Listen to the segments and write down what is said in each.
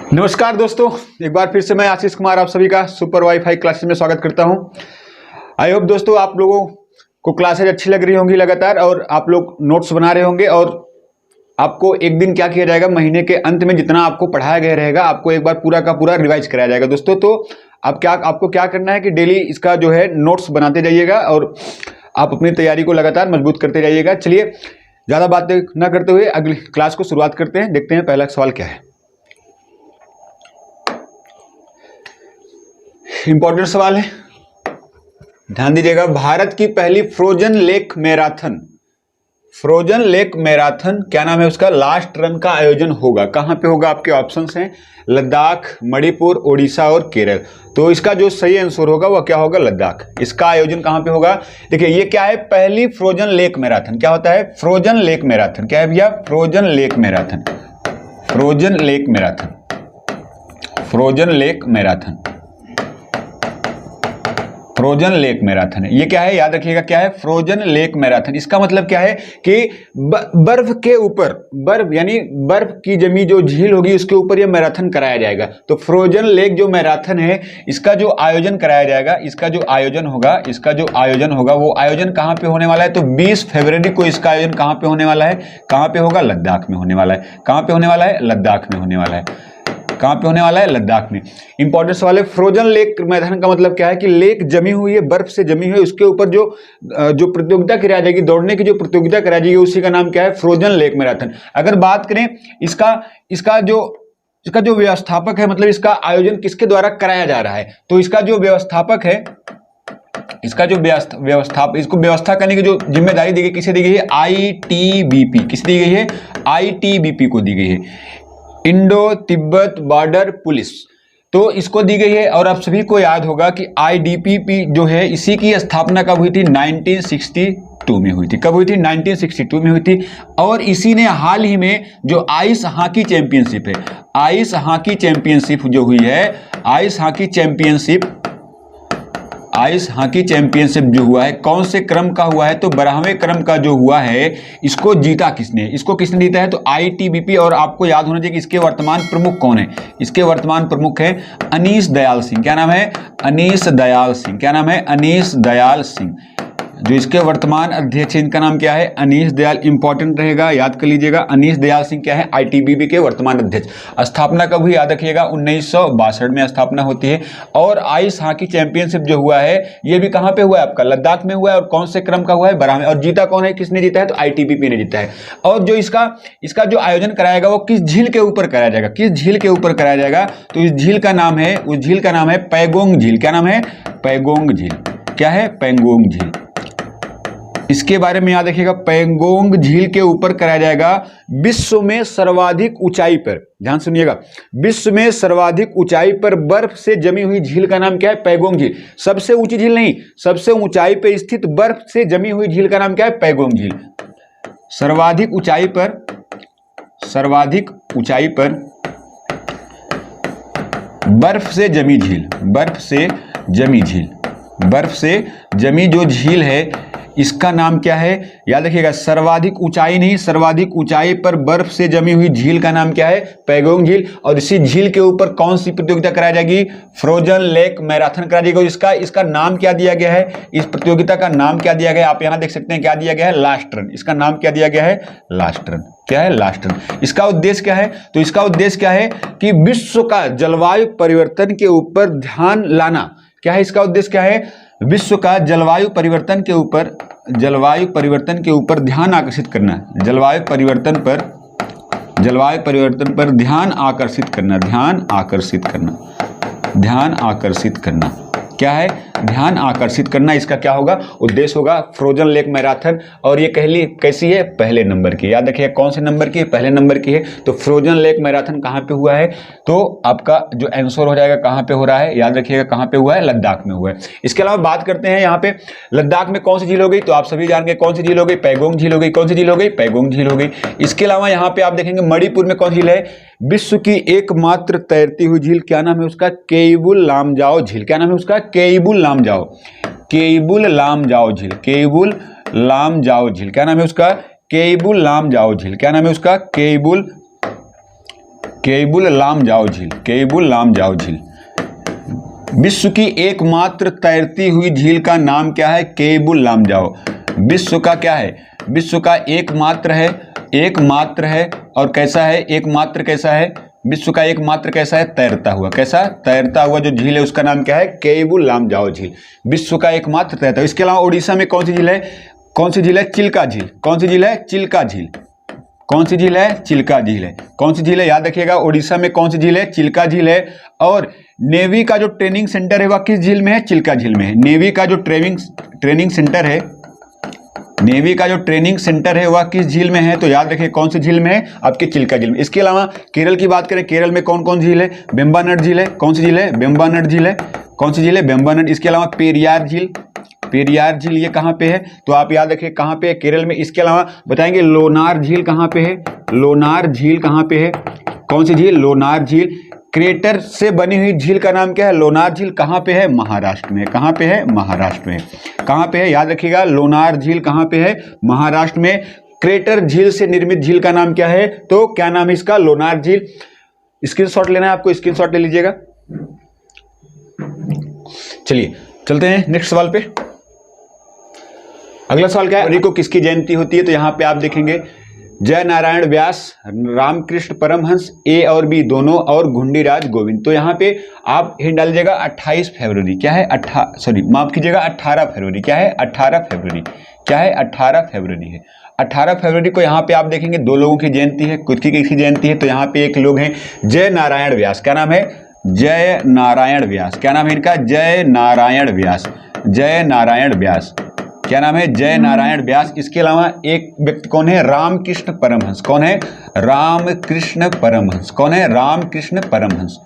नमस्कार दोस्तों, एक बार फिर से मैं आशीष कुमार आप सभी का सुपर वाईफाई क्लासेस में स्वागत करता हूं। आई होप दोस्तों आप लोगों को क्लासेज अच्छी लग रही होंगी लगातार, और आप लोग नोट्स बना रहे होंगे। और आपको एक दिन क्या किया जाएगा, महीने के अंत में जितना आपको पढ़ाया गया रहेगा आपको एक बार पूरा का पूरा रिवाइज कराया जाएगा दोस्तों। तो आपको क्या करना है कि डेली इसका जो है नोट्स बनाते जाइएगा और आप अपनी तैयारी को लगातार मजबूत करते जाइएगा। चलिए ज़्यादा बातें न करते हुए अगली क्लास को शुरुआत करते हैं। देखते हैं पहला सवाल क्या है। इंपॉर्टेंट सवाल है, ध्यान दीजिएगा। भारत की पहली फ्रोजन लेक मैराथन क्या नाम है उसका, लास्ट रन का आयोजन होगा कहां पे होगा? आपके ऑप्शंस हैं लद्दाख, मणिपुर, ओडिशा और केरल। तो इसका जो सही आंसर होगा वह क्या होगा? लद्दाख। इसका आयोजन कहां पे होगा? देखिए ये क्या है, पहली फ्रोजन लेक मैराथन। क्या होता है? Frozen lake marathon. क्या है भैया? Frozen lake marathon. Frozen lake marathon. Frozen lake marathon. Frozen lake marathon है। ये क्या है, याद रखिएगा क्या है? Frozen lake marathon. इसका मतलब क्या है कि बर्फ के ऊपर, बर्फ यानी बर्फ की जमी जो झील होगी उसके ऊपर यह मैराथन कराया जाएगा। तो फ्रोजन लेक जो मैराथन है इसका जो आयोजन कराया जाएगा, इसका जो आयोजन होगा वो आयोजन कहां पे होने वाला है? तो 20 फरवरी को इसका आयोजन कहां पे होने वाला है? कहां पे होगा? लद्दाख में होने वाला है। कहां पे होने वाला है? लद्दाख में होने वाला है। कहां पे होने वाला है? लद्दाख में। इंपॉर्टेंट सवाल है। फ्रोजन लेक मैदान का मतलब क्या है कि लेक जमी हुई है, बर्फ से जमी हुई है, उसके ऊपर जो प्रतियोगिता कराई जाएगी, दौड़ने की जो प्रतियोगिता कराई जाएगी उसी का नाम क्या है? Frozen lake marathon. अगर बात करें इसका जो व्यवस्थापक है, मतलब इसका आयोजन किसके द्वारा कराया जा रहा है, तो इसका जो व्यवस्थापक है, इसका जो इसको व्यवस्था करने की जो जिम्मेदारी दी गई किसे दी गई है? आईटीबीपी। किसे दी गई है? आईटीबीपी को दी गई है, इंडो तिब्बत बॉर्डर पुलिस। तो इसको दी गई है। और आप सभी को याद होगा कि आईडीपीपी जो है इसी की स्थापना कब हुई थी? 1962 में हुई थी। कब हुई थी? 1962 में हुई थी। और इसी ने हाल ही में जो आइस हॉकी चैंपियनशिप है, आइस हॉकी चैंपियनशिप जो हुई है, आइस हॉकी चैंपियनशिप जो हुआ है, कौन से क्रम का हुआ है? तो 12वें क्रम का जो हुआ है, इसको जीता किसने? इसको किसने जीता है? तो आईटीबीपी। और आपको याद होना चाहिए कि इसके वर्तमान प्रमुख कौन है? इसके वर्तमान प्रमुख है अनीश दयाल सिंह। क्या नाम है? अनीश दयाल सिंह। क्या नाम है? अनीश दयाल सिंह। जो इसके वर्तमान अध्यक्ष हैं इनका नाम क्या है? अनीश दयाल। इंपॉर्टेंट रहेगा, याद कर लीजिएगा। अनीश दयाल सिंह क्या है? आईटीबीपी के वर्तमान अध्यक्ष। स्थापना कब हुई? याद रखिएगा 1962 में स्थापना होती है। और आइस हॉकी चैंपियनशिप जो हुआ है ये भी कहां पे हुआ है? आपका लद्दाख में हुआ है। और कौन से क्रम का हुआ है? 12वें। और जीता कौन है? किसने जीता है? तो आईटीबीपी ने जीता है। और जो इसका जो आयोजन कराएगा वो किस झील के ऊपर कराया जाएगा? किस झील के ऊपर कराया जाएगा? तो इस झील का नाम है, उस झील का नाम है पैगोंग झील। क्या नाम है? पैगोंग झील। क्या है? पैगोंग झील। इसके बारे में याद रखिएगा, पैगोंग झील के ऊपर कराया जाएगा विश्व में सर्वाधिक ऊंचाई पर। ध्यान सुनिएगा, विश्व में सर्वाधिक ऊंचाई पर बर्फ से जमी हुई झील का नाम क्या है? पैगोंग झील। सबसे ऊंची झील नहीं, सबसे ऊंचाई पर स्थित बर्फ से जमी हुई झील का नाम क्या है? पैगोंग झील। सर्वाधिक ऊंचाई पर बर्फ से जमी झील, बर्फ से जमी जो झील है इसका नाम क्या है? याद रखिएगा, सर्वाधिक ऊंचाई नहीं, सर्वाधिक ऊंचाई पर बर्फ से जमी हुई झील का नाम क्या है? पैगोंग झील। और इसी झील के ऊपर कौन सी प्रतियोगिता कराई जाएगी? फ्रोजन लेक मैराथन कराई जाएगी। इसका नाम क्या दिया गया है? इस प्रतियोगिता का नाम क्या दिया गया है? आप यहां देख सकते हैं क्या दिया गया है? Last run. इसका नाम क्या दिया गया है? Last run. क्या है? Last run. इसका उद्देश्य क्या है? तो इसका उद्देश्य क्या है कि विश्व का जलवायु परिवर्तन के ऊपर ध्यान लाना। क्या है इसका उद्देश्य? क्या है? विश्व का जलवायु परिवर्तन के ऊपर ध्यान आकर्षित करना। जलवायु परिवर्तन पर ध्यान आकर्षित करना। क्या है? ध्यान आकर्षित करना। इसका क्या होगा? उद्देश्य होगा फ्रोजन लेक मैराथन। और ये कैसी है? पहले नंबर की। याद रखिए कौन से नंबर की है? पहले नंबर की है। तो फ्रोजन लेक मैराथन कहां पे हुआ है? तो आपका जो आंसर हो जाएगा कहां पे हो रहा है? याद रखिएगा कहां पे हुआ है? लद्दाख में हुआ है। इसके अलावा बात करते हैं यहाँ पे लद्दाख में कौन सी झील हो गई? तो आप सभी जान गए कौन सी झील हो गई? पैगोंग झील हो गई। कौन सी झील हो गई? पैगोंग झील हो गई। इसके अलावा यहाँ पे आप देखेंगे मणिपुर में कौन झील है? विश्व की एकमात्र तैरती हुई झील। क्या नाम है उसका? केइबुल लामजाओ झील। क्या नाम है उसका? केइबुल लामजाओ। केइबुल लामजाओ झील। केइबुल लामजाओ झील। क्या नाम है उसका? केइबुल लामजाओ झील। क्या नाम है उसका? केबुल लामजाओ झील, केबुल लामजाओ झील। विश्व की एकमात्र तैरती हुई झील का नाम क्या है? केबुल लामजाओ। विश्व का क्या है? विश्व का एकमात्र है, एकमात्र है और कैसा है? एकमात्र कैसा है? विश्व का एकमात्र कैसा है? तैरता हुआ। कैसा? तैरता हुआ जो झील है उसका नाम क्या है? केबुल लामजाओ झील, विश्व का एकमात्र तैरता हुआ। इसके अलावा उड़ीसा में कौन सी झील है? कौन सी झील है? चिल्का झील। कौन सी झील है? चिल्का झील। कौन सी झील है? चिल्का झील है। कौन सी झील है? याद रखिएगा, उड़ीसा में कौन सी झील है? चिल्का झील है। और नेवी का जो ट्रेनिंग सेंटर है वह किस झील में है? चिल्का झील में है। नेवी का जो ट्रेनिंग सेंटर है, नेवी का जो ट्रेनिंग सेंटर है वह किस झील में है? तो याद रखिए कौन सी झील में है? आपके चिल्का झील में। इसके अलावा केरल की बात करें, केरल में कौन कौन झील है? वेम्बानाड झील है। कौन सी झील है? वेम्बानाड झील है। कौन सी झील है? वेम्बानाड। इसके अलावा पेरियार झील, पेरियार झील ये कहाँ पे है? तो आप याद रखिए कहाँ पे है? केरल में। इसके अलावा बताएंगे लोनार झील कहाँ पे है? लोनार झील कहाँ पे है? कौन सी झील? लोनार झील। क्रेटर से बनी हुई झील का नाम क्या है? लोनार झील कहाँ पे है? महाराष्ट्र में। कहाँ पे है? महाराष्ट्र में। कहाँ पे है? याद रखिएगा, लोनार झील कहाँ पे है? महाराष्ट्र में। क्रेटर झील से निर्मित झील का नाम क्या है? तो क्या नाम है इसका? लोनार झील। स्क्रीनशॉट लेना है आपको, स्क्रीनशॉट ले लीजिएगा। चलिए चलते हैं नेक्स्ट सवाल पे। अगला सवाल क्या है? को किसकी जयंती होती है? तो यहाँ पे आप देखेंगे जय नारायण व्यास, रामकृष्ण परमहंस, ए और बी दोनों, और घुंडीराज गोविंद। तो यहाँ पे आप हिंट डाल दीजिएगा 28 फरवरी। क्या है? माफ कीजिएगा 18 फरवरी। क्या है? 18 फरवरी। क्या है? 18 फरवरी है। 18 फरवरी को यहाँ पे आप देखेंगे दो लोगों की जयंती है। किसकी किसकी जयंती है? तो यहाँ पे एक लोग हैं जय नारायण व्यास। क्या नाम है? जय नारायण व्यास। क्या नाम है इनका? जय नारायण व्यास। जय नारायण व्यास। क्या नाम है? जय नारायण व्यास। इसके अलावा एक व्यक्ति कौन है? रामकृष्ण परमहंस। कौन है? रामकृष्ण परमहंस। कौन है? रामकृष्ण परमहंस।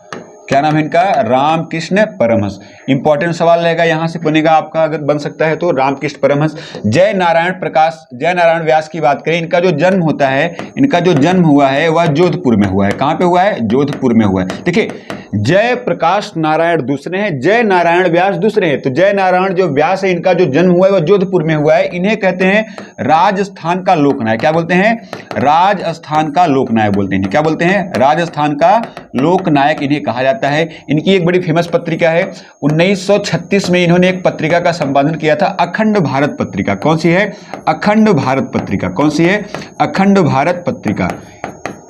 क्या नाम है इनका? रामकृष्ण परमहंस। इंपॉर्टेंट सवाल रहेगा, यहां से बनेगा आपका, अगर बन सकता है तो। रामकृष्ण परमहंस, जय नारायण प्रकाश, जय नारायण व्यास की बात करें, इनका जो जन्म होता है, इनका जो जन्म हुआ है वह जोधपुर में हुआ है। कहां पे हुआ है? जोधपुर में हुआ है। देखिए, जय प्रकाश नारायण दूसरे हैं, जय नारायण व्यास दूसरे हैं। तो जय नारायण जो व्यास है, इनका जो जन्म हुआ है वह जोधपुर में हुआ है। इन्हें कहते हैं राजस्थान का लोकनायक। क्या बोलते हैं? राजस्थान का लोकनायक बोलते हैं। क्या बोलते हैं? राजस्थान का लोकनायक इन्हें कहा जाता है। इनकी एक बड़ी फेमस पत्रिका है, 1936 में इन्होंने एक पत्रिका का संपादन किया था, अखंड भारत पत्रिका। कौन सी है? अखंड भारत पत्रिका। कौन सी है? अखंड भारत पत्रिका।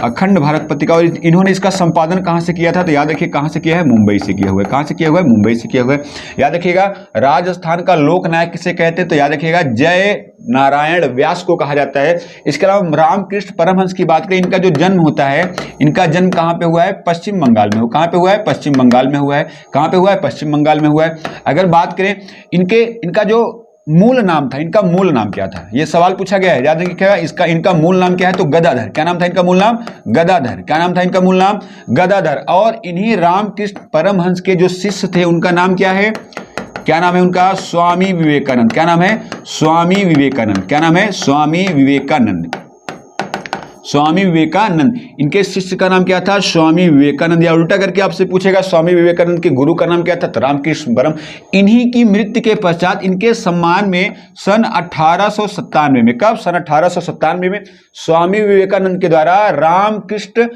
अखंड भारत पत्रिका। और इन्होंने इसका संपादन कहां से किया था? तो याद रखिए कहां से किया है? मुंबई से किया हुआ है। कहां से किया हुआ है? मुंबई से किया हुआ है। याद रखिएगा, राजस्थान का लोकनायक किसे कहते हैं? तो याद रखिएगा जय नारायण व्यास को कहा जाता है। इसके अलावा रामकृष्ण परमहंस की बात करें, इनका जो जन्म होता है, इनका जन्म कहां पे हुआ है? पश्चिम बंगाल में। कहां पे हुआ है? पश्चिम बंगाल में हुआ है। कहां पे हुआ है? पश्चिम बंगाल में हुआ है। अगर बात करें इनका जो मूल नाम था, इनका मूल नाम क्या था? यह सवाल पूछा गया है, याद रखिएगा। इसका इनका मूल नाम क्या है? तो गदाधर। क्या नाम था इनका मूल नाम? गदाधर। क्या नाम था इनका मूल नाम? गदाधर। और इन्हीं रामकृष्ण परमहंस के जो शिष्य थे उनका नाम क्या है? क्या नाम है उनका? स्वामी विवेकानंद। क्या नाम है? स्वामी विवेकानंद। क्या नाम है? स्वामी विवेकानंद। स्वामी विवेकानंद। इनके शिष्य का नाम क्या था? स्वामी विवेकानंद। या उल्टा करके आपसे पूछेगा स्वामी विवेकानंद के गुरु का नाम क्या था? तो रामकृष्ण परम। इन्हीं की मृत्यु के पश्चात इनके सम्मान में सन 1897 में, कब? सन 1897 में स्वामी विवेकानंद के द्वारा रामकृष्ण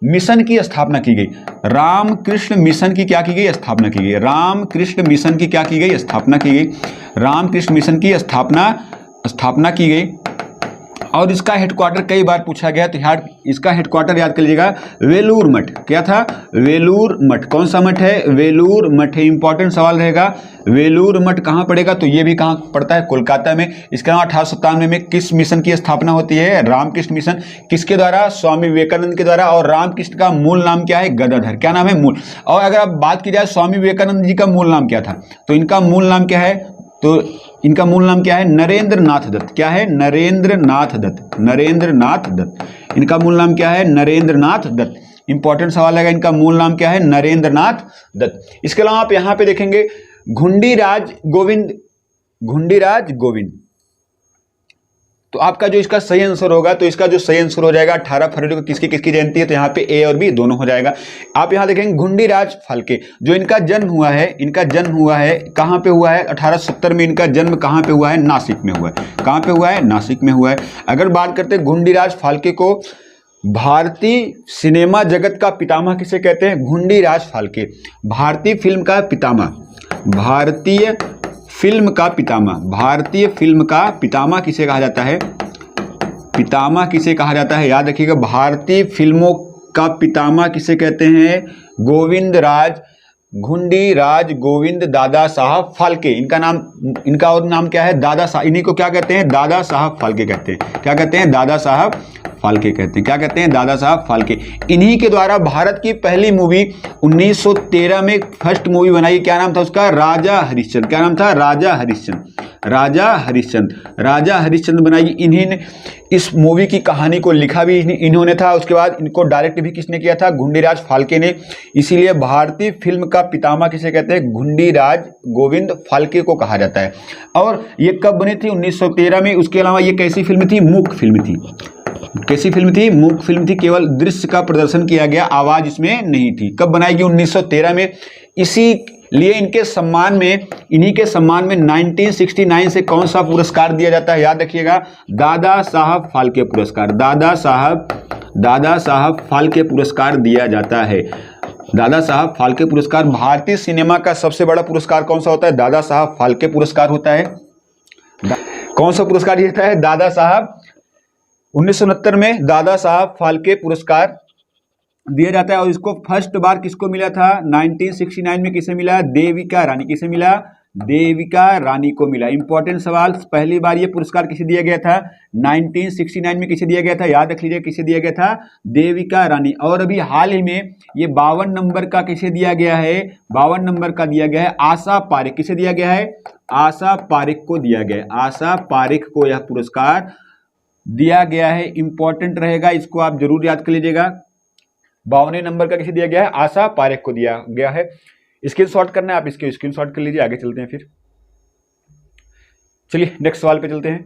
मिशन की स्थापना की गई। रामकृष्ण मिशन की क्या की गई? स्थापना की गई। रामकृष्ण मिशन की क्या की गई? स्थापना की गई। रामकृष्ण मिशन की स्थापना की गई। और इसका हेडक्वार्टर कई बार पूछा गया, तो इसका हेडक्वार्टर याद कर लीजिएगा, वेलूर मठ। क्या था? वेलूर मठ। कौन सा मठ है? वेलूर मठ है। इंपॉर्टेंट सवाल रहेगा, वेलूर मठ कहां पड़ेगा? तो ये भी कहां पड़ता है? कोलकाता में। इसके अलावा 1897 में किस मिशन की स्थापना होती है? रामकृष्ण मिशन। किसके द्वारा? स्वामी विवेकानंद के द्वारा। और रामकृष्ण का मूल नाम क्या है? गदाधर। क्या नाम है? मूल। और अगर आप बात की जाए स्वामी विवेकानंद जी का मूल नाम क्या था, तो इनका मूल नाम क्या है? तो इनका मूल नाम क्या है? नरेंद्र नाथ दत्त। क्या है? नरेंद्र नाथ दत्त। नरेंद्र नाथ दत्त। इनका मूल नाम क्या है? नरेंद्र नाथ दत्त। इंपॉर्टेंट सवाल है, इनका मूल नाम क्या है? नरेंद्र नाथ दत्त। इसके अलावा आप यहां पे देखेंगे घुंडीराज गोविंद। घुंडीराज गोविंद। तो आपका जो इसका सही आंसर होगा, तो इसका जो सही आंसर हो जाएगा 18 फरवरी को किसकी किसकी जयंती है? तो यहाँ पे ए और बी दोनों हो जाएगा। आप यहाँ देखेंगे घुंडीराज फाल्के, जो इनका जन्म हुआ है, इनका जन्म हुआ है कहाँ पे हुआ है? 1870 में इनका जन्म कहाँ पे हुआ है? नासिक में हुआ है। कहाँ पे हुआ है? नासिक में हुआ है। अगर बात करते हैं घुंडीराज फाल्के को भारतीय सिनेमा जगत का पितामह किसे कहते हैं? घुंडीराज फाल्के। भारतीय फिल्म का पितामह, भारतीय फिल्म का पितामह, भारतीय फिल्म का पितामह किसे कहा जाता है? पितामह किसे कहा जाता है? याद रखिएगा, भारतीय फिल्मों का पितामह किसे कहते हैं? गोविंदराज, घुंडीराज गोविंद दादा साहब फाल्के। इनका नाम, इनका और नाम क्या है? दादा साहब। इन्हीं को क्या कहते हैं? दादा साहब फाल्के कहते हैं। क्या कहते हैं? दादा साहब फाल्के कहते हैं। क्या कहते हैं? दादा साहब फाल्के। इन्हीं के द्वारा भारत की पहली मूवी 1913 में फर्स्ट मूवी बनाई। क्या नाम था उसका? राजा हरिश्चंद्र। क्या नाम था? राजा हरिश्चंद्र। राजा हरिश्चंद्र, राजा हरिश्चंद्र बनाई। इन्हीं इस मूवी की कहानी को लिखा भी इन्होंने था। उसके बाद इनको डायरेक्ट भी किसने किया था? घुंडीराज फाल्के ने। इसीलिए भारतीय फिल्म का पितामह किसे कहते हैं? घुंडीराज गोविंद फाल्के को कहा जाता है। और ये कब बनी थी? 1913 में। उसके अलावा ये कैसी फिल्म थी? मूक फिल्म थी। कैसी फिल्म थी? मूक फिल्म थी। केवल दृश्य का प्रदर्शन किया गया, आवाज इसमें नहीं थी। कब बनाई गई? 1913 में। इसीलिए इनके सम्मान में, इन्हीं के सम्मान में 1969 से कौन सा पुरस्कार दिया जाता है? याद रखिएगा, दादा साहब फाल्के पुरस्कार। दादा साहब फाल्के पुरस्कार दिया जाता है। दादा साहब फाल्के पुरस्कार भारतीय सिनेमा का सबसे बड़ा पुरस्कार कौन सा होता है? दादा साहब फाल्के पुरस्कार होता है। कौन सा पुरस्कार जीता है? दादा साहब 1969 में दादा साहब फाल्के पुरस्कार दिया जाता है। और इसको फर्स्ट बार किसको मिला था? 1969 में। किसे मिला? देविका रानी। किसे मिला? देविका रानी को मिला। इंपॉर्टेंट सवाल, पहली बार ये पुरस्कार किसे दिया गया था? 1969 में। किसे दिया गया था? याद रख लीजिए, किसे दिया गया था? देविका रानी। और अभी हाल ही में ये 52 नंबर का किसे दिया गया है? 52 नंबर का दिया गया है आशा पारेख। किसे दिया गया है? आशा पारेख को दिया गया है। आशा पारेख को यह पुरस्कार दिया गया है। इंपॉर्टेंट रहेगा, इसको आप जरूर याद कर लीजिएगा। 52 नंबर का किसे दिया गया है? आशा पारेख को दिया गया है। स्क्रीनशॉट करना है, आप इसके स्क्रीनशॉट कर लीजिए। आगे चलते हैं फिर। चलिए नेक्स्ट सवाल पे चलते हैं।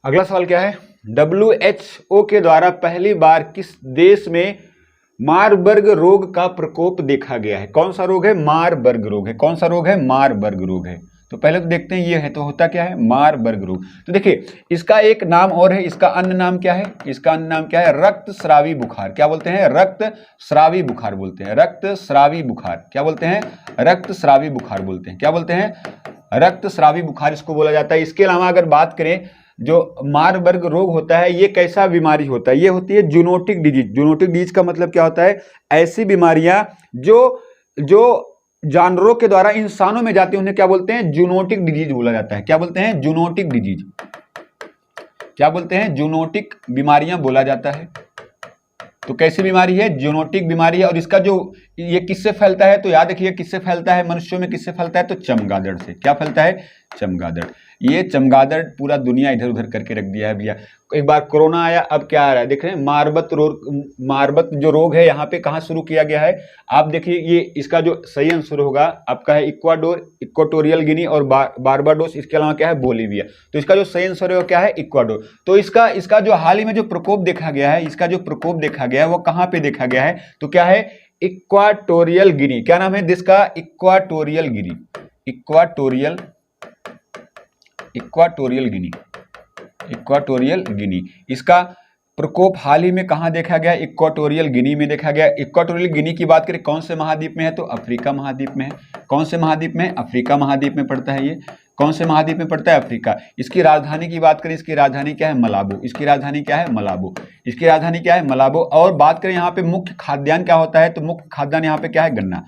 अगला सवाल क्या है? WHO के द्वारा पहली बार किस देश में मारबर्ग रोग का प्रकोप देखा गया है? कौन सा रोग है? मारबर्ग रोग है। कौन सा रोग है? मारबर्ग रोग है। तो पहले तो देखते हैं ये है तो होता क्या है? मारबर्ग रोग। तो देखिए, इसका एक नाम और है। इसका अन्य नाम क्या है? इसका अन्य नाम क्या है? रक्तस्रावी बुखार। क्या बोलते हैं? रक्तस्रावी बुखार बोलते हैं। रक्तस्रावी बुखार। क्या बोलते हैं? रक्तस्रावी बुखार बोलते हैं। क्या बोलते हैं? रक्तस्रावी बुखार इसको बोला जाता है। इसके अलावा अगर बात करें, जो मारबर्ग रोग होता है ये कैसा बीमारी होता है? ये होती है जूनोटिक डिजीज। जूनोटिक डिजीज का मतलब क्या होता है? ऐसी बीमारियां जो जानवरों के द्वारा इंसानों में जाती है, उन्हें क्या बोलते हैं? जूनोटिक डिजीज बोला जाता है। क्या बोलते हैं? Zoonotic disease. क्या बोलते हैं? जूनोटिक बीमारियां बोला जाता है। तो कैसी बीमारी है? जूनोटिक बीमारी है। और इसका जो ये किससे फैलता है? तो याद रखिए, किससे फैलता है? मनुष्यों में किससे फैलता है? तो चमगादड़ से। क्या फैलता है? चमगादड़। ये चमगादड़ पूरा दुनिया इधर उधर करके रख दिया है भैया। एक बार कोरोना आया, अब क्या आ रहा है? देख रहे हैं, मारबत जो रोग है यहाँ पे कहाँ शुरू किया गया है? आप देखिए, ये इसका जो सही आंसर होगा आपका है इक्वाडोर, इक्वाटोरियल गिनी और बारबाडोस। इसके अलावा क्या है? बोलीविया। तो इसका जो सही आंसर है वो क्या है? इक्वाडोर। तो इसका जो हाल ही में जो प्रकोप देखा गया है, इसका जो प्रकोप देखा गया है वो कहाँ पे देखा गया है? तो क्या है? इक्वाटोरियल गिनी। क्या नाम है देश का? इक्वाटोरियल गिनी। इक्वाटोरियल गिनी। इक्वाटोरियल गिनी। इसका प्रकोप हाल ही में कहां देखा गया? इक्वाटोरियल गिनी में देखा गया। इक्वाटोरियल गिनी की बात करें कौन से महाद्वीप में है? तो अफ्रीका महाद्वीप में है। कौन से महाद्वीप में? अफ्रीका महाद्वीप में पड़ता है। ये कौन से महाद्वीप में पड़ता है? अफ्रीका। इसकी राजधानी की बात करें, इसकी राजधानी क्या है? मलाबो। इसकी राजधानी क्या है? मलाबो। इसकी राजधानी क्या है? मलाबो। और बात करें यहाँ पे मुख्य खाद्यान्न क्या होता है? तो मुख्य खाद्यान्न यहाँ पे क्या है? गन्ना।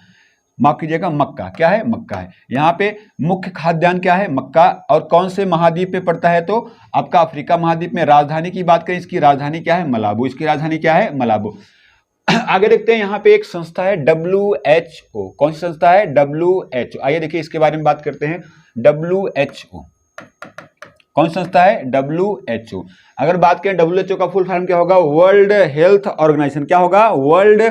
माफ कीजिएगा, मक्का। क्या है? मक्का है। यहाँ पे मुख्य खाद्यान्न क्या है? मक्का। और कौन से महाद्वीप पे पड़ता है? तो आपका अफ्रीका महाद्वीप में। राजधानी की बात करें, इसकी राजधानी क्या है? मलाबो। इसकी राजधानी क्या है? मलाबो। आगे देखते हैं, यहाँ पे एक संस्था है WHO। कौन सी संस्था है? WHO। आइए देखिए इसके बारे में बात करते हैं। WHO कौन संस्था है? WHO। अगर बात करें WHO का फुल फॉर्म क्या होगा? World Health Organization. क्या होगा? World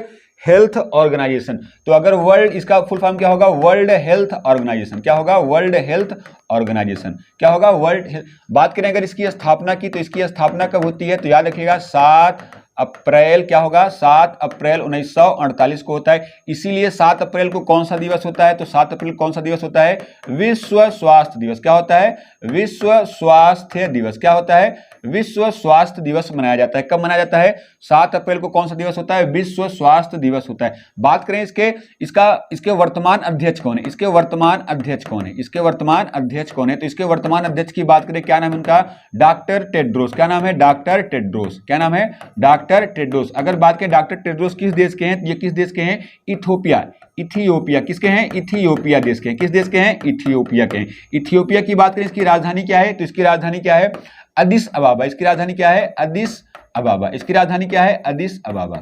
Health Organization. तो अगर वर्ल्ड, इसका फुल फॉर्म क्या होगा? World Health Organization. क्या होगा? World Health Organization. क्या होगा? World Health. बात करें अगर इसकी स्थापना की, तो इसकी स्थापना कब होती है? तो याद रखिएगा 7 अप्रैल। क्या होगा? 7 अप्रैल 1948 को होता है। इसीलिए 7 अप्रैल को कौन सा दिवस होता है? तो 7 अप्रैल कौन सा दिवस होता है? विश्व स्वास्थ्य दिवस। क्या होता है? विश्व स्वास्थ्य दिवस। क्या होता है? विश्व स्वास्थ्य दिवस मनाया जाता है। कब मनाया जाता है? 7 अप्रैल को कौन सा दिवस होता है? विश्व स्वास्थ्य दिवस होता है। बात करें इसके वर्तमान अध्यक्ष कौन है? इसके वर्तमान अध्यक्ष कौन है? इसके वर्तमान अध्यक्ष कौन है? तो इसके वर्तमान अध्यक्ष की बात करें, क्या नाम है उनका? Doctor Tedros. क्या नाम है? Doctor Tedros. क्या नाम है? Doctor Tedros. अगर बात करें डॉक्टर टेड्रोस किस देश के हैं? ये किस देश के हैं? इथियोपिया। इथियोपिया किसके हैं? इथियोपिया देश के हैं। किस देश के हैं? इथियोपिया के हैं। इथियोपिया की बात करें, इसकी राजधानी क्या है? तो इसकी राजधानी क्या है? अदिस अबाबा। इसकी राजधानी क्या है? अदिस अबाबा। इसकी राजधानी क्या है? अदिस अबाबा।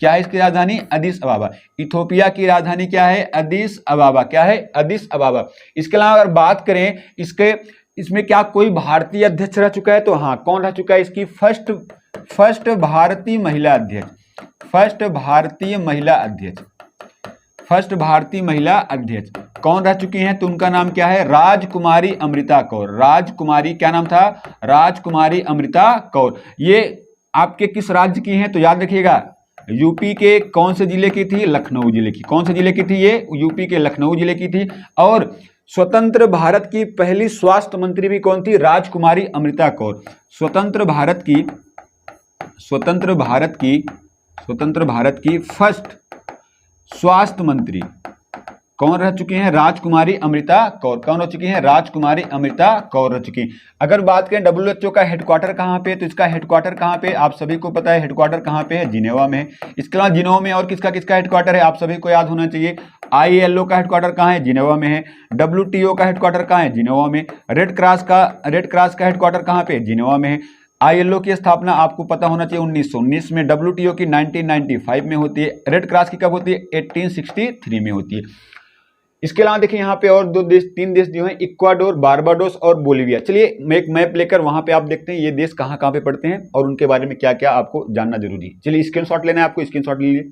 क्या है इसकी राजधानी? अदिस अबाबा। इथियोपिया की राजधानी क्या है? अदिस अबाबा। क्या है? अदिस अबाबा। इसके अलावा अगर बात करें इसमें क्या कोई भारतीय अध्यक्ष रह चुका है? तो हाँ, कौन रह चुका है? इसकी फर्स्ट भारतीय महिला अध्यक्ष। फर्स्ट भारतीय महिला अध्यक्ष। फर्स्ट भारतीय महिला अध्यक्ष कौन रह चुकी हैं? तो उनका नाम क्या है? राजकुमारी अमृता कौर। राजकुमारी, क्या नाम था? राजकुमारी अमृता कौर। ये आपके किस राज्य की हैं? तो याद रखिएगा, यूपी के कौन से जिले की थी? लखनऊ जिले की। कौन से जिले की थी? ये यूपी के लखनऊ जिले की थी। और स्वतंत्र भारत की पहली स्वास्थ्य मंत्री भी कौन थी? राजकुमारी अमृता कौर। स्वतंत्र भारत की फर्स्ट स्वास्थ्य मंत्री कौन रह चुकी हैं? राजकुमारी अमृता कौर। कौन रह चुकी हैं? राजकुमारी अमृता कौर रह चुकी हैं। अगर बात करें WHO का हेडक्वार्टर कहाँ पे? तो इसका हेडक्वार्टर कहाँ पे? आप सभी को पता है हेडक्वार्टर कहाँ पे है? जिनेवा में है। इसके अलावा जिनेवा में और किसका हेडक्वार्टर है? आप सभी को याद होना चाहिए। ILO का हेडक्वार्टर कहाँ है? जिनेवा में है। WTO का हेडक्वार्टर कहाँ है? जिनेवा में। रेड क्रॉस का हेडक्वार्टर कहाँ पे? जिनेवा में है। ILO की स्थापना आपको पता होना चाहिए 1919 में, WTO की 1995 में होती है, रेड क्रॉस की कब होती है? 1863 में होती है। इसके अलावा देखिए यहाँ पे और 3 देश जो हैं, इक्वाडोर, बारबाडोस और बोलिविया। चलिए मैं एक मैप लेकर वहां पे आप देखते हैं ये देश कहाँ कहाँ पे पड़ते हैं और उनके बारे में क्या क्या आपको जानना जरूरी है। चलिए स्क्रीनशॉट लेना है आपको, स्क्रीनशॉट ले लीजिए।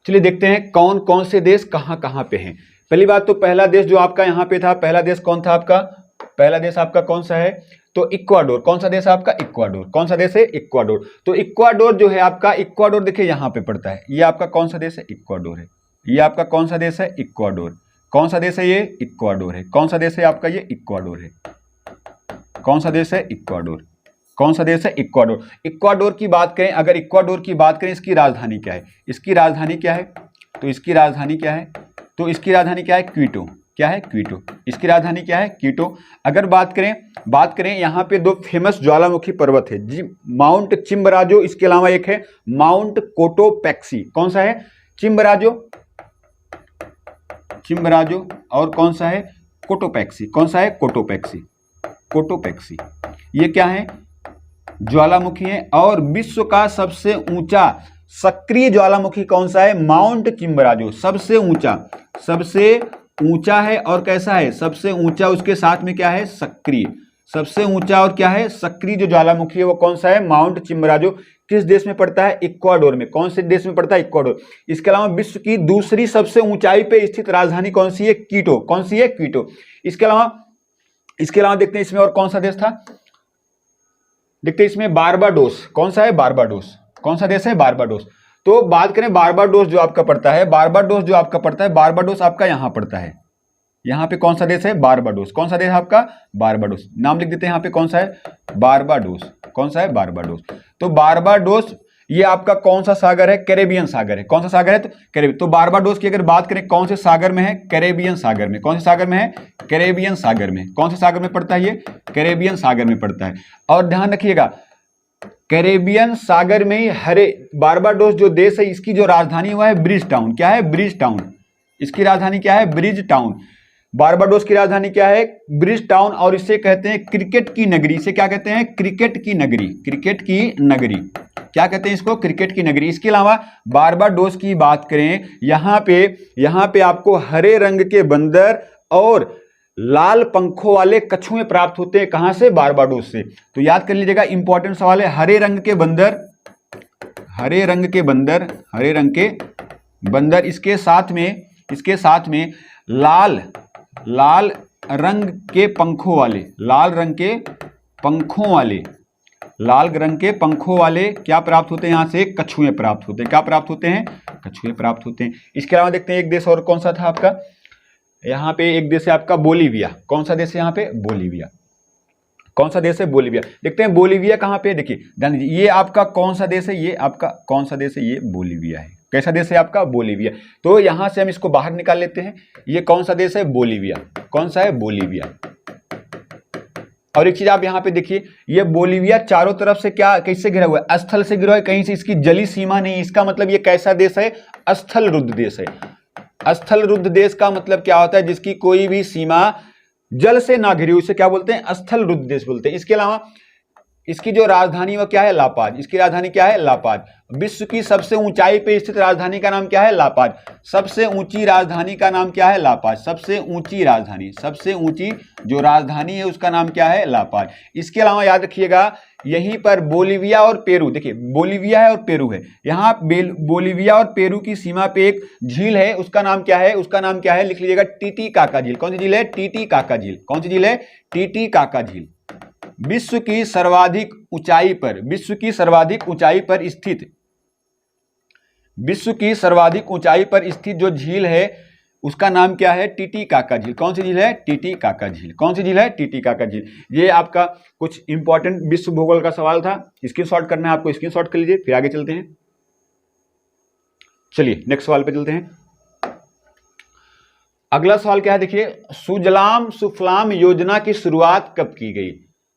चलिए देखते हैं कौन कौन से देश कहाँ कहाँ पे हैं। पहली बात तो पहला देश जो आपका यहाँ पे था, पहला देश कौन था आपका? पहला देश आपका कौन सा है? तो इक्वाडोर। कौन सा देश है आपका? इक्वाडोर। कौन सा देश है? इक्वाडोर। तो इक्वाडोर जो है आपका, इक्वाडोर देखिए यहाँ पे पड़ता है। ये आपका कौन सा देश है? इक्वाडोर है। ये आपका कौन सा देश है? इक्वाडोर। कौन सा देश है ये? इक्वाडोर है। कौन सा देश है आपका? ये इक्वाडोर है। कौन सा देश है? इक्वाडोर। कौन सा देश है? इक्वाडोर। इक्वाडोर की बात करें, अगर इक्वाडोर की बात करें, इसकी राजधानी क्या है? इसकी राजधानी क्या है? तो इसकी राजधानी क्या है? तो इसकी राजधानी क्या है? क्विटो। क्या है? क्विटो। इसकी राजधानी क्या है? क्विटो। अगर बात करें यहाँ पे 2 फेमस ज्वालामुखी पर्वत है जी, माउंट चिम्बराजो, इसके अलावा एक है माउंट कोटोपैक्सी। कौन सा है? चिम्बराजो और कौन सा है? कोटोपैक्सी। कौन सा है? कोटोपैक्सी। ये क्या है? ज्वालामुखी है। और विश्व का सबसे ऊंचा सक्रिय ज्वालामुखी कौन सा है? माउंट चिम्बराजो। सबसे ऊंचा है और कैसा है? सबसे ऊंचा। उसके साथ में क्या है? सक्रिय। सबसे ऊंचा और क्या है? सक्रिय जो ज्वालामुखी है वो कौन सा है? माउंट चिम्बराजो। किस देश में पड़ता है? इक्वाडोर में। कौन से देश में पड़ता है? इक्वाडोर। इसके अलावा विश्व की दूसरी सबसे ऊंचाई पे स्थित राजधानी कौन सी है? क्विटो। कौन सी है? क्विटो। इसके अलावा देखते हैं इसमें और कौन सा देश था। देखते हैं इसमें बारबाडोस। कौन सा है? बारबाडोस। कौन सा देश है? बारबाडोस। तो बात करें बारबाडोस जो आपका पड़ता है, बारबाडोस आपका यहां पड़ता है। यहां पे कौन सा देश है? बारबाडोस। कौन सा देश है आपका? बारबाडोस। नाम लिख देते हैं यहां पे, कौन सा है? बारबाडोस। कौन सा है? बारबाडोस। तो बारबाडोस ये आपका कौन सा सागर है? कैरेबियन सागर है। कौन सा सागर है? तो कैरेबियन। तो बारबाडोस की अगर बात करें कौन से सागर में है? कैरेबियन सागर में। कौन से सागर में है? कैरेबियन सागर में। कौन से सागर में पड़ता है ये? कैरेबियन सागर में पड़ता है। और ध्यान रखिएगा, कैरेबियन सागर में ही बारबाडोस जो देश है, इसकी जो राजधानी हुआ है ब्रिज टाउन। क्या है? Bridge town. इसकी राजधानी क्या है? Bridge town. बारबाडोस की राजधानी क्या है? Bridge town. और इसे कहते हैं क्रिकेट की नगरी। इसे क्या कहते हैं? क्रिकेट की नगरी। क्या कहते हैं इसको? क्रिकेट की नगरी। इसके अलावा बारबाडोस की बात करें, यहाँ पे आपको हरे रंग के बंदर और लाल पंखों वाले कछुए प्राप्त होते हैं। कहां से? बारबाडोस से। तो याद कर लीजिएगा, इंपॉर्टेंट सवाल है। हरे रंग के बंदर, इसके साथ में लाल रंग के पंखों वाले क्या प्राप्त होते हैं? यहां से कछुए प्राप्त होते हैं। क्या प्राप्त होते हैं? कछुए प्राप्त होते हैं। इसके अलावा देखते हैं एक देश और कौन सा था आपका? यहाँ पे एक देश है आपका बोलीविया। कौन सा देश है यहाँ पे? बोलीविया। कौन सा देश है? बोलीविया। देखते हैं बोलीविया कहाँ पे। देखिए ध्यान दीजिए, ये आपका कौन सा देश है? ये आपका कौन सा देश है? ये बोलीविया है। कैसा देश है आपका? बोलीविया। तो यहां से हम इसको बाहर निकाल लेते हैं। ये कौन सा देश है? बोलीविया। कौन सा है? बोलीविया। और एक चीज आप यहां पे देखिए, ये बोलीविया चारों तरफ से क्या कैसे घिरा हुआ है? स्थल से घिरा हुआ है, कहीं से इसकी जली सीमा नहीं। इसका मतलब ये कैसा देश है? स्थल रुद्ध देश है। स्थल रुद्ध देश का मतलब क्या होता है? जिसकी कोई भी सीमा जल से ना घिरी, उसे क्या बोलते हैं? स्थल रुद्ध देश बोलते हैं। इसके अलावा इसकी जो राजधानी वो क्या है? ला पाज। इसकी राजधानी क्या है? ला पाज। विश्व की सबसे ऊंचाई पे स्थित राजधानी का नाम क्या है? ला पाज। सबसे ऊंची राजधानी का नाम क्या है? ला पाज। सबसे ऊंची राजधानी, सबसे ऊंची जो राजधानी है उसका नाम क्या है? ला पाज। इसके अलावा याद रखिएगा, यहीं पर बोलीविया और पेरू, देखिए बोलीविया है और पेरू है, यहाँ बोलीविया और पेरू की सीमा पे एक झील है, उसका नाम क्या है? उसका नाम क्या है? लिख लीजिएगा, टीटीकाका झील। कौन सी झील है? टीटीकाका झील। कौन सी झील है? टीटीकाका झील। विश्व की सर्वाधिक ऊंचाई पर, विश्व की सर्वाधिक ऊंचाई पर स्थित, विश्व की सर्वाधिक ऊंचाई पर स्थित जो झील है उसका नाम क्या है? टीटीकाका झील। कौन सी झील है? टीटीकाका झील। कौन सी झील है? टीटीकाका झील। ये आपका कुछ इंपॉर्टेंट विश्व भूगोल का सवाल था, स्क्रीनशॉट करना है आपको, स्क्रीनशॉट कर लीजिए। फिर आगे चलते हैं, चलिए नेक्स्ट सवाल पे चलते हैं। अगला सवाल क्या है? देखिए, सुजलाम सुफलाम योजना की शुरुआत कब की गई?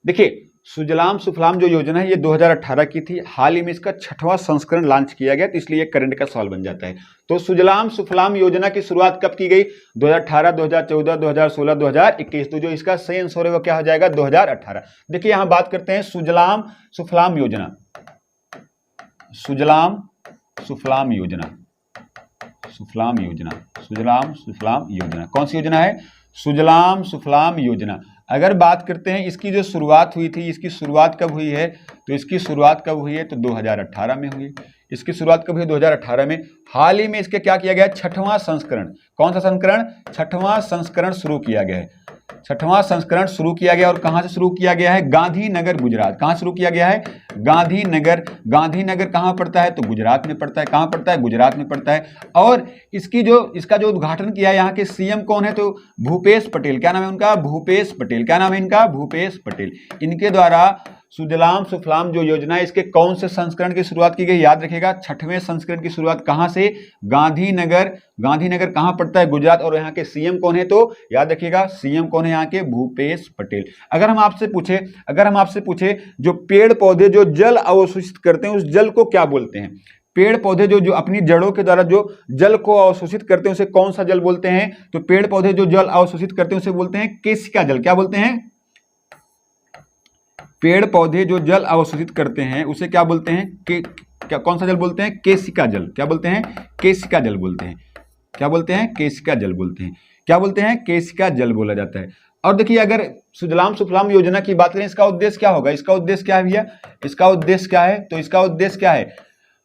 देखिए सुजलाम सुफलाम जो योजना है ये 2018 की थी। हाल ही में इसका 6वां संस्करण लॉन्च किया गया, तो इसलिए करंट का सवाल बन जाता है। तो सुजलाम सुफलाम योजना की शुरुआत कब की गई? 2018, 2014, 2016, 2021। तो जो इसका सही आंसर है वो क्या हो जाएगा? 2018। देखिए यहां बात करते हैं सुजलाम सुफलाम योजना, सुजलाम सुफलाम योजना, सुफलाम योजना, सुजलाम सुफलाम योजना। कौन सी योजना है? सुजलाम सुफलाम योजना। अगर बात करते हैं इसकी जो शुरुआत हुई थी, इसकी शुरुआत कब हुई है? तो इसकी शुरुआत कब हुई है? तो 2018 में हुई। इसकी शुरुआत कब हुई? 2018 में। हाल ही में इसके क्या किया गया? 6वां संस्करण। कौन सा संस्करण? 6वां संस्करण शुरू किया गया है। 6वां संस्करण शुरू किया गया और कहां से शुरू किया गया है? गांधीनगर, गुजरात। कहां शुरू किया गया है? गांधीनगर। गांधीनगर कहां पड़ता है? तो गुजरात में पड़ता है। कहां पड़ता है? गुजरात में पड़ता है। और इसका जो उद्घाटन किया है, यहाँ के सीएम कौन है? तो भूपेश पटेल। क्या नाम है उनका? भूपेश पटेल। क्या नाम है इनका? भूपेश पटेल। इनके द्वारा सुजलाम सुफलाम जो योजना है, इसके कौन से संस्करण की शुरुआत की गई? याद रखिएगा, 6वें संस्करण की शुरुआत कहां से? गांधीनगर। गांधीनगर कहां पड़ता है? गुजरात। और यहाँ के सीएम कौन है? तो याद रखिएगा, सीएम कौन है यहाँ के? भूपेश पटेल। अगर हम आपसे पूछे जो पेड़ पौधे जो जल अवशोषित करते हैं, उस जल को क्या बोलते हैं? पेड़ पौधे जो अपनी जड़ों के द्वारा जो जल को अवशोषित करते हैं उसे कौन सा जल बोलते हैं? तो पेड़ पौधे जो जल अवशोषित करते हैं उसे बोलते हैं केशिका जल। क्या बोलते हैं? पेड़ पौधे जो जल अवशोषित करते हैं उसे क्या बोलते हैं? कौन सा जल बोलते हैं? केशिका जल। क्या बोलते हैं? केशिका जल बोलते हैं। क्या बोलते हैं? केशिका जल बोलते हैं। क्या बोलते हैं? केशिका जल बोला जाता है। और देखिए, अगर सुजलाम सुफलाम योजना की बात करें, इसका उद्देश्य क्या होगा? इसका उद्देश्य क्या है भैया? इसका उद्देश्य क्या है? तो इसका उद्देश्य क्या है?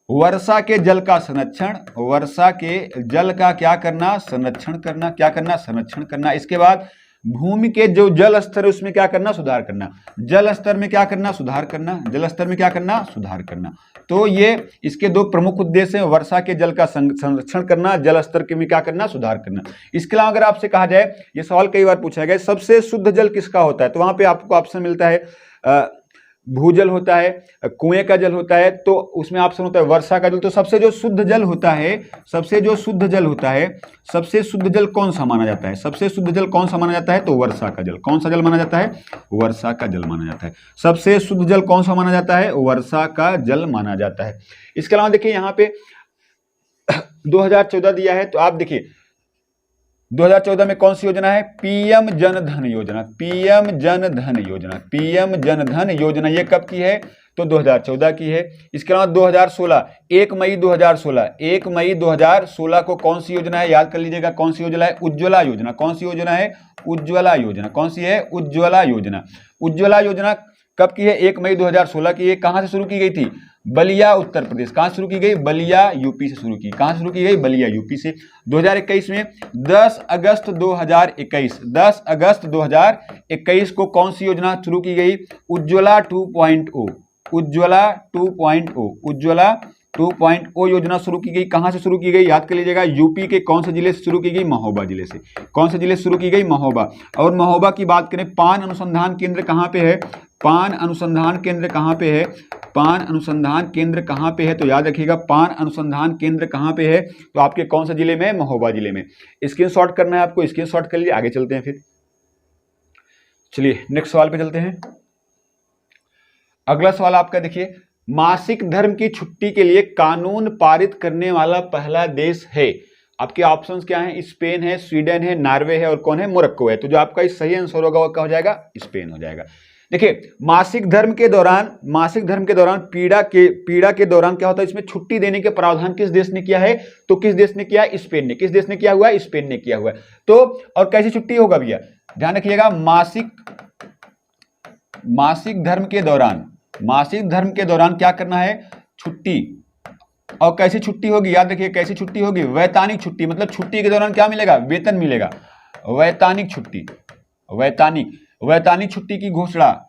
वर्षा के जल का संरक्षण, वर्षा के जल का क्या करना? संरक्षण करना। क्या करना? संरक्षण करना। इसके बाद भूमि के जो जल स्तर है उसमें क्या करना? सुधार करना। जल स्तर में क्या करना? सुधार करना। जल स्तर में क्या करना? सुधार करना। तो ये इसके दो प्रमुख उद्देश्य हैं, वर्षा के जल का संरक्षण करना, जल स्तर के में क्या करना? सुधार करना। इसके अलावा अगर आपसे कहा जाए, ये सवाल कई बार पूछा गया, सबसे शुद्ध जल किसका होता है? तो वहां पे आपको ऑप्शन मिलता है, भूजल होता है, कुएं का जल होता है, तो उसमें ऑप्शन होता है वर्षा का जल। तो सबसे जो शुद्ध जल होता है, सबसे जो शुद्ध जल होता है, सबसे शुद्ध जल कौन सा माना जाता है? सबसे शुद्ध जल कौन सा माना जाता है? तो वर्षा का जल। कौन सा जल माना जाता है? वर्षा का जल माना जाता है। सबसे शुद्ध जल कौन सा माना जाता है? वर्षा का जल माना जाता है। इसके अलावा देखिए यहाँ पे 2014 दिया है, तो आप देखिए 2014 में कौन सी योजना है? पीएम जन धन योजना। पीएम जन धन योजना, पीएम जन धन योजना ये कब की है? तो 2014 की है। इसके अलावा 2016, 1 मई 2016, 1 मई 2016 को कौन सी योजना है? याद कर लीजिएगा, कौन सी योजना है? उज्ज्वला योजना। कौन सी योजना है? उज्ज्वला योजना। कौन सी है? उज्ज्वला योजना। उज्ज्वला योजना कब की है? 1 मई 2016 की है। कहां से शुरू की गई थी? बलिया, उत्तर प्रदेश। कहां शुरू की गई? बलिया, यूपी से शुरू की। कहां शुरू की गई? बलिया, यूपी से। 2021 में 10 अगस्त 2021, 10 अगस्त 2021 को कौन सी योजना शुरू की गई? उज्ज्वला 2.0, उज्ज्वला 2.0, उज्ज्वला 2.0 योजना शुरू की गई। कहां से शुरू की गई, याद कर लीजिएगा, यूपी के कौन से जिले से शुरू की गई, महोबा जिले से। कौन से जिले से शुरू की गई, महोबा। और महोबा की बात करें, पान अनुसंधान केंद्र कहां पे है, पान अनुसंधान केंद्र कहां पे है, पान अनुसंधान केंद्र कहां पे है, तो याद रखिएगा पान अनुसंधान केंद्र कहां पे है, तो आपके कौन से जिले में, महोबा जिले में। स्क्रीनशॉट करना है आपको, स्क्रीनशॉट कर लीजिए, आगे चलते हैं फिर। चलिए नेक्स्ट सवाल पे चलते हैं। अगला सवाल आपका देखिए, मासिक धर्म की छुट्टी के लिए कानून पारित करने वाला पहला देश है। आपके ऑप्शंस क्या हैं, स्पेन है, स्वीडन है, नॉर्वे है और कौन है, मोरक्को है। तो जो आपका इस सही आंसर होगा वो क्या हो जाएगा, स्पेन हो जाएगा। देखिए मासिक धर्म के दौरान पीड़ा के दौरान क्या होता है, इसमें छुट्टी देने के प्रावधान किस देश ने किया है, तो किस देश ने किया है, स्पेन ने। किस देश ने किया हुआ है, स्पेन ने किया हुआ है। तो और कैसी छुट्टी होगा भैया, ध्यान रखिएगा, मासिक धर्म के दौरान क्या करना है, छुट्टी। और कैसी छुट्टी होगी, याद रखिए कैसी छुट्टी होगी, वैतानिक छुट्टी। मतलब छुट्टी के दौरान क्या मिलेगा, वेतन मिलेगा। वैतानिक छुट्टी, वैतानिक छुट्टी की घोषणा,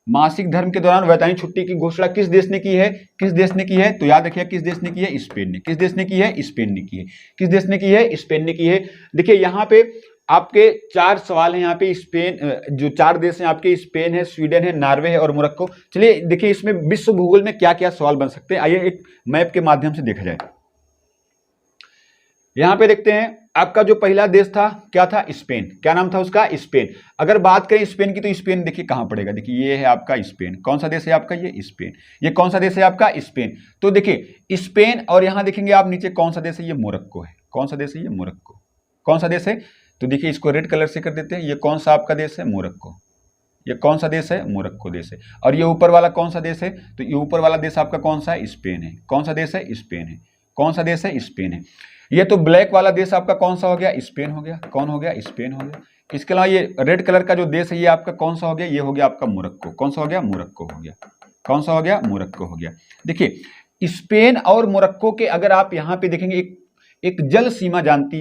मासिक धर्म के दौरान वैतानिक छुट्टी की घोषणा किस देश ने की है, किस देश ने की है, तो याद रखिए किस देश ने की है, स्पेन ने। किस देश ने की है, स्पेन ने की है। किस देश ने की है, स्पेन ने की है। देखिए यहां पे आपके 4 सवाल हैं, यहाँ पे स्पेन, जो 4 देश हैं आपके, स्पेन है, स्वीडन है, नॉर्वे है और मोरक्को। चलिए देखिए इसमें विश्व भूगोल में क्या क्या सवाल बन सकते हैं, आइए एक मैप के माध्यम से देखा जाए। यहां पे देखते हैं आपका जो पहला देश था क्या था, स्पेन। क्या नाम था उसका, स्पेन। अगर बात करें स्पेन की, तो स्पेन देखिए कहां पड़ेगा, देखिए ये है आपका स्पेन। कौन सा देश है आपका, ये स्पेन। ये कौन सा देश है आपका, स्पेन। तो देखिए स्पेन, और यहां देखेंगे आप नीचे कौन सा देश है, ये मोरक्को है। कौन सा देश है, ये मोरक्को। कौन सा देश है, तो देखिए इसको रेड कलर से कर देते हैं, ये कौन सा आपका देश है, मोरक्को। ये कौन सा देश है, मोरक्को देश है। और ये ऊपर वाला कौन सा देश है, तो ये ऊपर वाला देश आपका कौन सा है, स्पेन है। कौन सा देश है, स्पेन है। कौन सा देश है, स्पेन है। ये तो ब्लैक वाला देश आपका कौन सा हो गया, स्पेन हो गया। कौन हो गया, स्पेन हो गया। इसके अलावा ये रेड कलर का जो देश है ये आपका कौन सा हो गया, ये हो गया आपका मोरक्को। कौन सा हो गया, मोरक्को हो गया। कौन सा हो गया, मोरक्को हो गया। देखिए स्पेन और मोरक्को के अगर आप यहां पे देखेंगे, एक जल सीमा जाती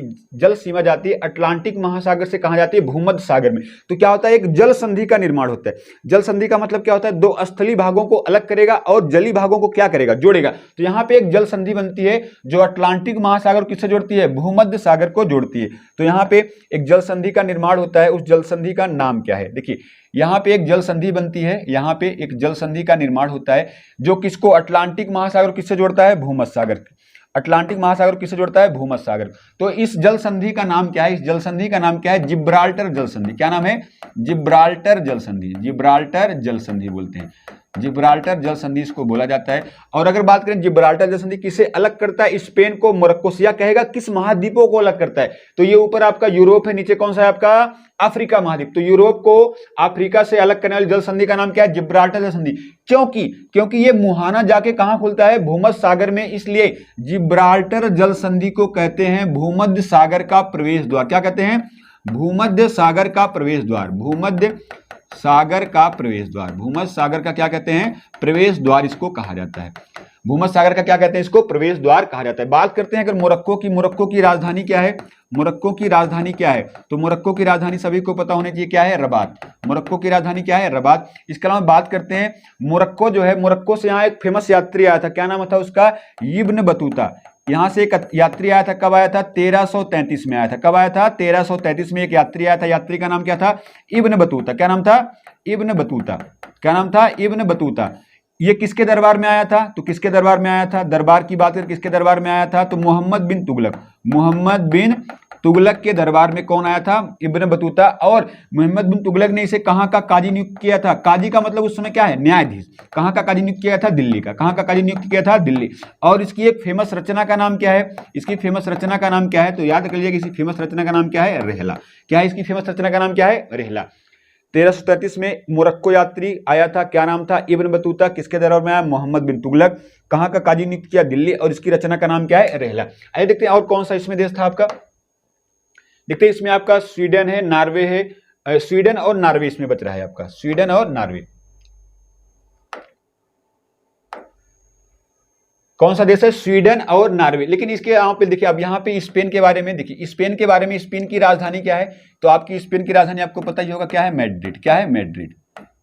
है अटलांटिक महासागर से, कहां जाती है, भूमध्य सागर में। तो क्या होता है, एक जल संधि का निर्माण होता है। जल संधि का मतलब क्या होता है, 2 स्थलीय भागों को अलग करेगा और जलीय भागों को क्या करेगा, जोड़ेगा। तो यहां पे एक जल संधि बनती है जो अटलांटिक महासागर किससे जोड़ती है, भूमध्य सागर को जोड़ती है। तो यहां पे एक जल संधि का निर्माण होता है, उस जल संधि का नाम क्या है, देखिए यहां पे एक जल संधि बनती है, यहां पे एक जल संधि का निर्माण होता है जो किसको, अटलांटिक महासागर किससे जोड़ता है, भूमध्य सागर। अटलांटिक महासागर किससे जोड़ता है, भूमध्य सागर। तो इस जल संधि का नाम क्या है, इस जल संधि का नाम क्या है, जिब्राल्टर जल संधि। क्या नाम है, जिब्राल्टर जल संधि। जिब्राल्टर जल संधि बोलते हैं, जिब्राल्टर जल संधि इसको बोला जाता है। और अगर बात करें जिब्राल्टर जल संधि किसे अलग करता है, स्पेन को मोरक्को से, या कहेगा किस महाद्वीपों को अलग करता है, तो ये ऊपर आपका यूरोप है, नीचे कौन सा है आपका, अफ्रीका महाद्वीप। तो यूरोप को अफ्रीका से अलग करने वाली जल संधि का नाम क्या है, जिब्राल्टर जल संधि। क्योंकि ये मुहाना जाके कहां खुलता है, भूमध्य सागर में, इसलिए जिब्राल्टर जल संधि को कहते हैं भूमध्य सागर का प्रवेश द्वार। क्या कहते हैं, भूमध्य सागर का प्रवेश द्वार। भूमध्य सागर का प्रवेश द्वार, भूमध्य सागर का क्या कहते हैं, प्रवेश द्वार इसको कहा जाता है। भूमध्य सागर का क्या कहते हैं, इसको प्रवेश द्वार कहा जाता है। बात करते हैं अगर मोरक्को की राजधानी क्या है, मोरक्को की राजधानी क्या है, तो मोरक्को की राजधानी सभी को पता होनी चाहिए, क्या है, रबात। मोरक्को की राजधानी क्या है, रबात। इसके अलावा बात करते हैं मोरक्को जो है, मोरक्को से यहाँ एक फेमस यात्री आया था, क्या नाम था उसका, इब्न बतूता। यहां से एक यात्री आया था, कब आया था, 1333 में आया था। कब आया था, 1333 में एक यात्री आया था, यात्री का नाम क्या था, इब्न बतूता। क्या नाम था, इब्न बतूता। क्या नाम था, इब्न बतूता। ये किसके दरबार में आया था, तो किसके दरबार में आया था, दरबार की बात करें किसके दरबार में आया था, तो मोहम्मद बिन तुगलक। मोहम्मद बिन तुगलक के दरबार में कौन आया था, इब्न बतूता। और मोहम्मद बिन तुगलक ने इसे कहां का काजी नियुक्त किया था, काजी का मतलब उस समय क्या है, न्यायाधीश। कहां का काजी नियुक्त किया था, दिल्ली का। कहां का काजी नियुक्त किया था, दिल्ली। और इसकी एक फेमस रचना का नाम क्या है, इसकी फेमस रचना का नाम क्या है, तो याद कर लीजिए इसकी फेमस रचना का नाम क्या है, रेहला। क्या है इसकी फेमस रचना का नाम क्या है, रेहला। 1333 में मोरक्को यात्री आया था, क्या नाम था, इब्न बतूता। किसके दरबार में आया, मोहम्मद बिन तुगलक। कहां का काजी नियुक्त किया, दिल्ली। और इसकी रचना का नाम क्या है, रेहला। आइए देखते हैं और कौन सा इसमें देश था आपका, देखते हैं इसमें आपका स्वीडन है, नॉर्वे है, स्वीडन और नॉर्वे इसमें बच रहा है आपका, स्वीडन और नॉर्वे। कौन सा देश है, स्वीडन और नॉर्वे। लेकिन इसके यहाँ पे देखिए, अब यहाँ पे स्पेन के बारे में देखिए, स्पेन के बारे में, स्पेन की राजधानी क्या है, तो आपकी स्पेन की राजधानी आपको पता ही होगा क्या है, मैड्रिड। क्या है, मैड्रिड।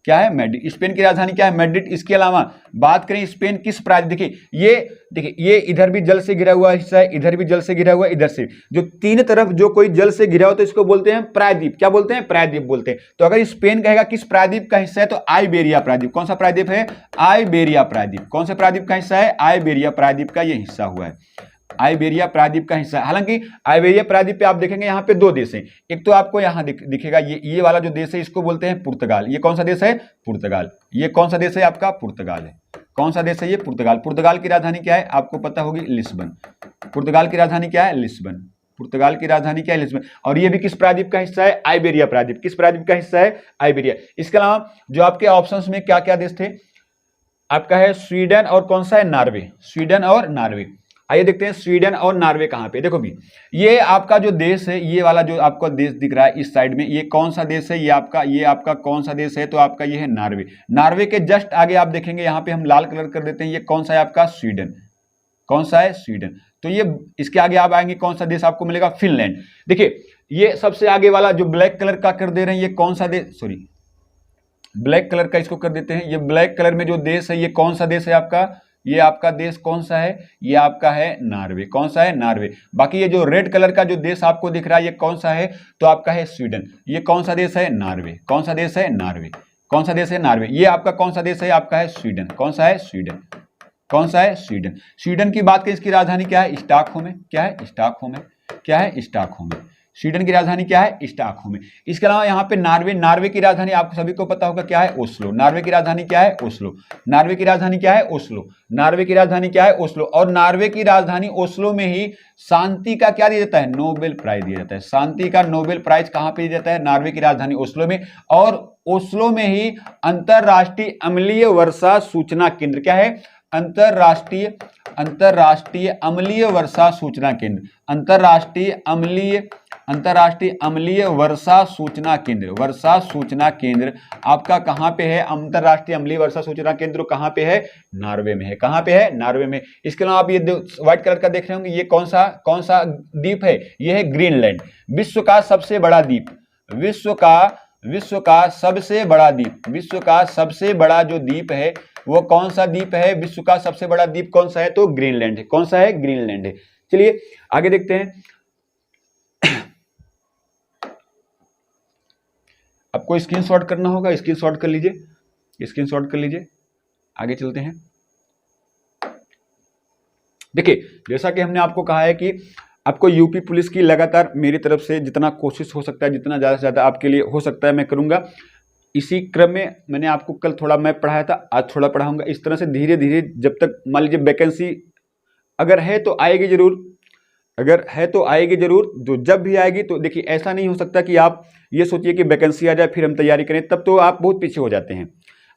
क्या है? मैड्रिड। स्पेन की राजधानी क्या है? मैड्रिड। इसके अलावा बात करें स्पेन किस देखिए ये इधर भी जल से घिरा हुआ हिस्सा है, इधर भी जल से घिरा हुआ, इधर से, जो तीन तरफ जो कोई जल से घिरा हो तो इसको बोलते हैं प्रायद्वीप। क्या बोलते हैं? प्रायद्वीप बोलते हैं। तो अगर स्पेन कहेगा किस प्रायद्वीप का हिस्सा है तो आइबेरिया प्रायद्वीप। कौन सा प्रायद्वीप है? आइबेरिया प्रायद्वीप। कौन से प्रायद्वीप का हिस्सा है? आइबेरिया प्रायद्वीप का ये हिस्सा हुआ है, आइबेरिया प्रायद्वीप का हिस्सा। हालांकि आइबेरिया प्रायद्वीप पे आप देखेंगे यहाँ पे दो देश हैं। एक तो आपको यहाँ दिखेगा ये वाला जो देश है इसको बोलते हैं पुर्तगाल। ये कौन सा देश है? पुर्तगाल। ये कौन सा देश है? आपका पुर्तगाल है। कौन सा देश है ये? पुर्तगाल। पुर्तगाल की राजधानी क्या है? आपको पता होगी लिस्बन। पुर्तगाल की राजधानी क्या है? लिस्बन। पुर्तगाल की राजधानी क्या है? लिस्बन। और ये भी किस प्रायद्वीप का हिस्सा है? आइबेरिया प्रायद्वीप। किस प्रायद्वीप का हिस्सा है? आइबेरिया। इसके अलावा जो आपके ऑप्शंस में क्या क्या देश थे? आपका है स्वीडन और कौन सा है? नॉर्वे। स्वीडन और नॉर्वे। आइए देखते हैं स्वीडन और नॉर्वे कहाँ पे। देखो भी ये आपका जो देश है, ये वाला जो आपको देश दिख रहा है इस साइड में, ये कौन सा देश है? ये आपका कौन सा देश है? तो आपका ये है नॉर्वे। नॉर्वे के जस्ट आगे आप देखेंगे यहाँ पे हम लाल कलर कर देते हैं, ये कौन सा है? आपका स्वीडन। कौन सा है? स्वीडन। तो ये इसके आगे आप आएंगे कौन सा देश आपको मिलेगा? फिनलैंड। देखिए ये सबसे आगे वाला जो ब्लैक कलर का कर दे रहे हैं ये कौन सा देश, सॉरी ब्लैक कलर का इसको कर देते हैं, ये ब्लैक कलर में जो देश है ये कौन सा देश है आपका? ये आपका देश कौन सा है? ये आपका है नॉर्वे। कौन सा है? नॉर्वे। बाकी ये जो रेड कलर का जो देश आपको दिख रहा है ये कौन सा है? तो आपका है स्वीडन। ये कौन सा देश है? नॉर्वे। कौन सा देश है? नॉर्वे। कौन सा देश है? नॉर्वे। ये आपका कौन सा देश है? आपका है स्वीडन। कौन सा है? स्वीडन। कौन सा है? स्वीडन। स्वीडन की बात करें इसकी राजधानी क्या है? स्टॉकहोम है। क्या है? स्टॉकहोम है। क्या है? स्टॉकहोम है। स्वीडन की राजधानी क्या है? स्टॉकहोम है। इसके अलावा यहाँ पे नॉर्वे, नॉर्वे की राजधानी आपको सभी को पता होगा क्या है? ओस्लो। नॉर्वे की राजधानी क्या है? ओस्लो। नॉर्वे की राजधानी क्या है? ओस्लो। नॉर्वे की राजधानी क्या है? ओस्लो। और नॉर्वे की राजधानी ओस्लो में ही शांति का क्या दिया जाता है? नोबेल प्राइज दिया जाता है। शांति का नोबेल प्राइज कहाँ पे दिया जाता है? नॉर्वे की राजधानी ओस्लो में। और ओस्लो में ही अंतरराष्ट्रीय अम्लीय वर्षा सूचना केंद्र, क्या है? अंतरराष्ट्रीय अम्लीय वर्षा सूचना केंद्र। अंतरराष्ट्रीय अम्लीय वर्षा सूचना केंद्र आपका कहां पे है? अंतरराष्ट्रीय अम्लीय वर्षा सूचना केंद्र कहां पे है? नॉर्वे में है। कहां पे है? नॉर्वे में। इसके अलावा आप ये व्हाइट कलर का देख रहे होंगे, ये कौन सा द्वीप है? ये है ग्रीनलैंड। विश्व का सबसे बड़ा द्वीप, विश्व का सबसे बड़ा जो द्वीप है वो कौन सा द्वीप है? विश्व का सबसे बड़ा द्वीप कौन सा है? तो ग्रीनलैंड है। कौन सा है? ग्रीनलैंड है। चलिए आगे देखते हैं। आपको स्क्रीनशॉट करना होगा, स्क्रीनशॉट कर लीजिए, आगे चलते हैं। देखिए जैसा कि हमने आपको कहा है कि आपको यूपी पुलिस की लगातार मेरी तरफ से जितना कोशिश हो सकता है, जितना ज़्यादा से ज़्यादा आपके लिए हो सकता है मैं करूँगा। इसी क्रम में मैंने आपको कल थोड़ा मैं पढ़ाया था, आज थोड़ा पढ़ाऊँगा। इस तरह से धीरे धीरे जब तक मान लीजिए वैकेंसी अगर है तो आएगी ज़रूर, तो जब भी आएगी तो देखिए ऐसा नहीं हो सकता कि आप ये सोचिए कि वैकेंसी आ जाए फिर हम तैयारी करें, तब तो आप बहुत पीछे हो जाते हैं।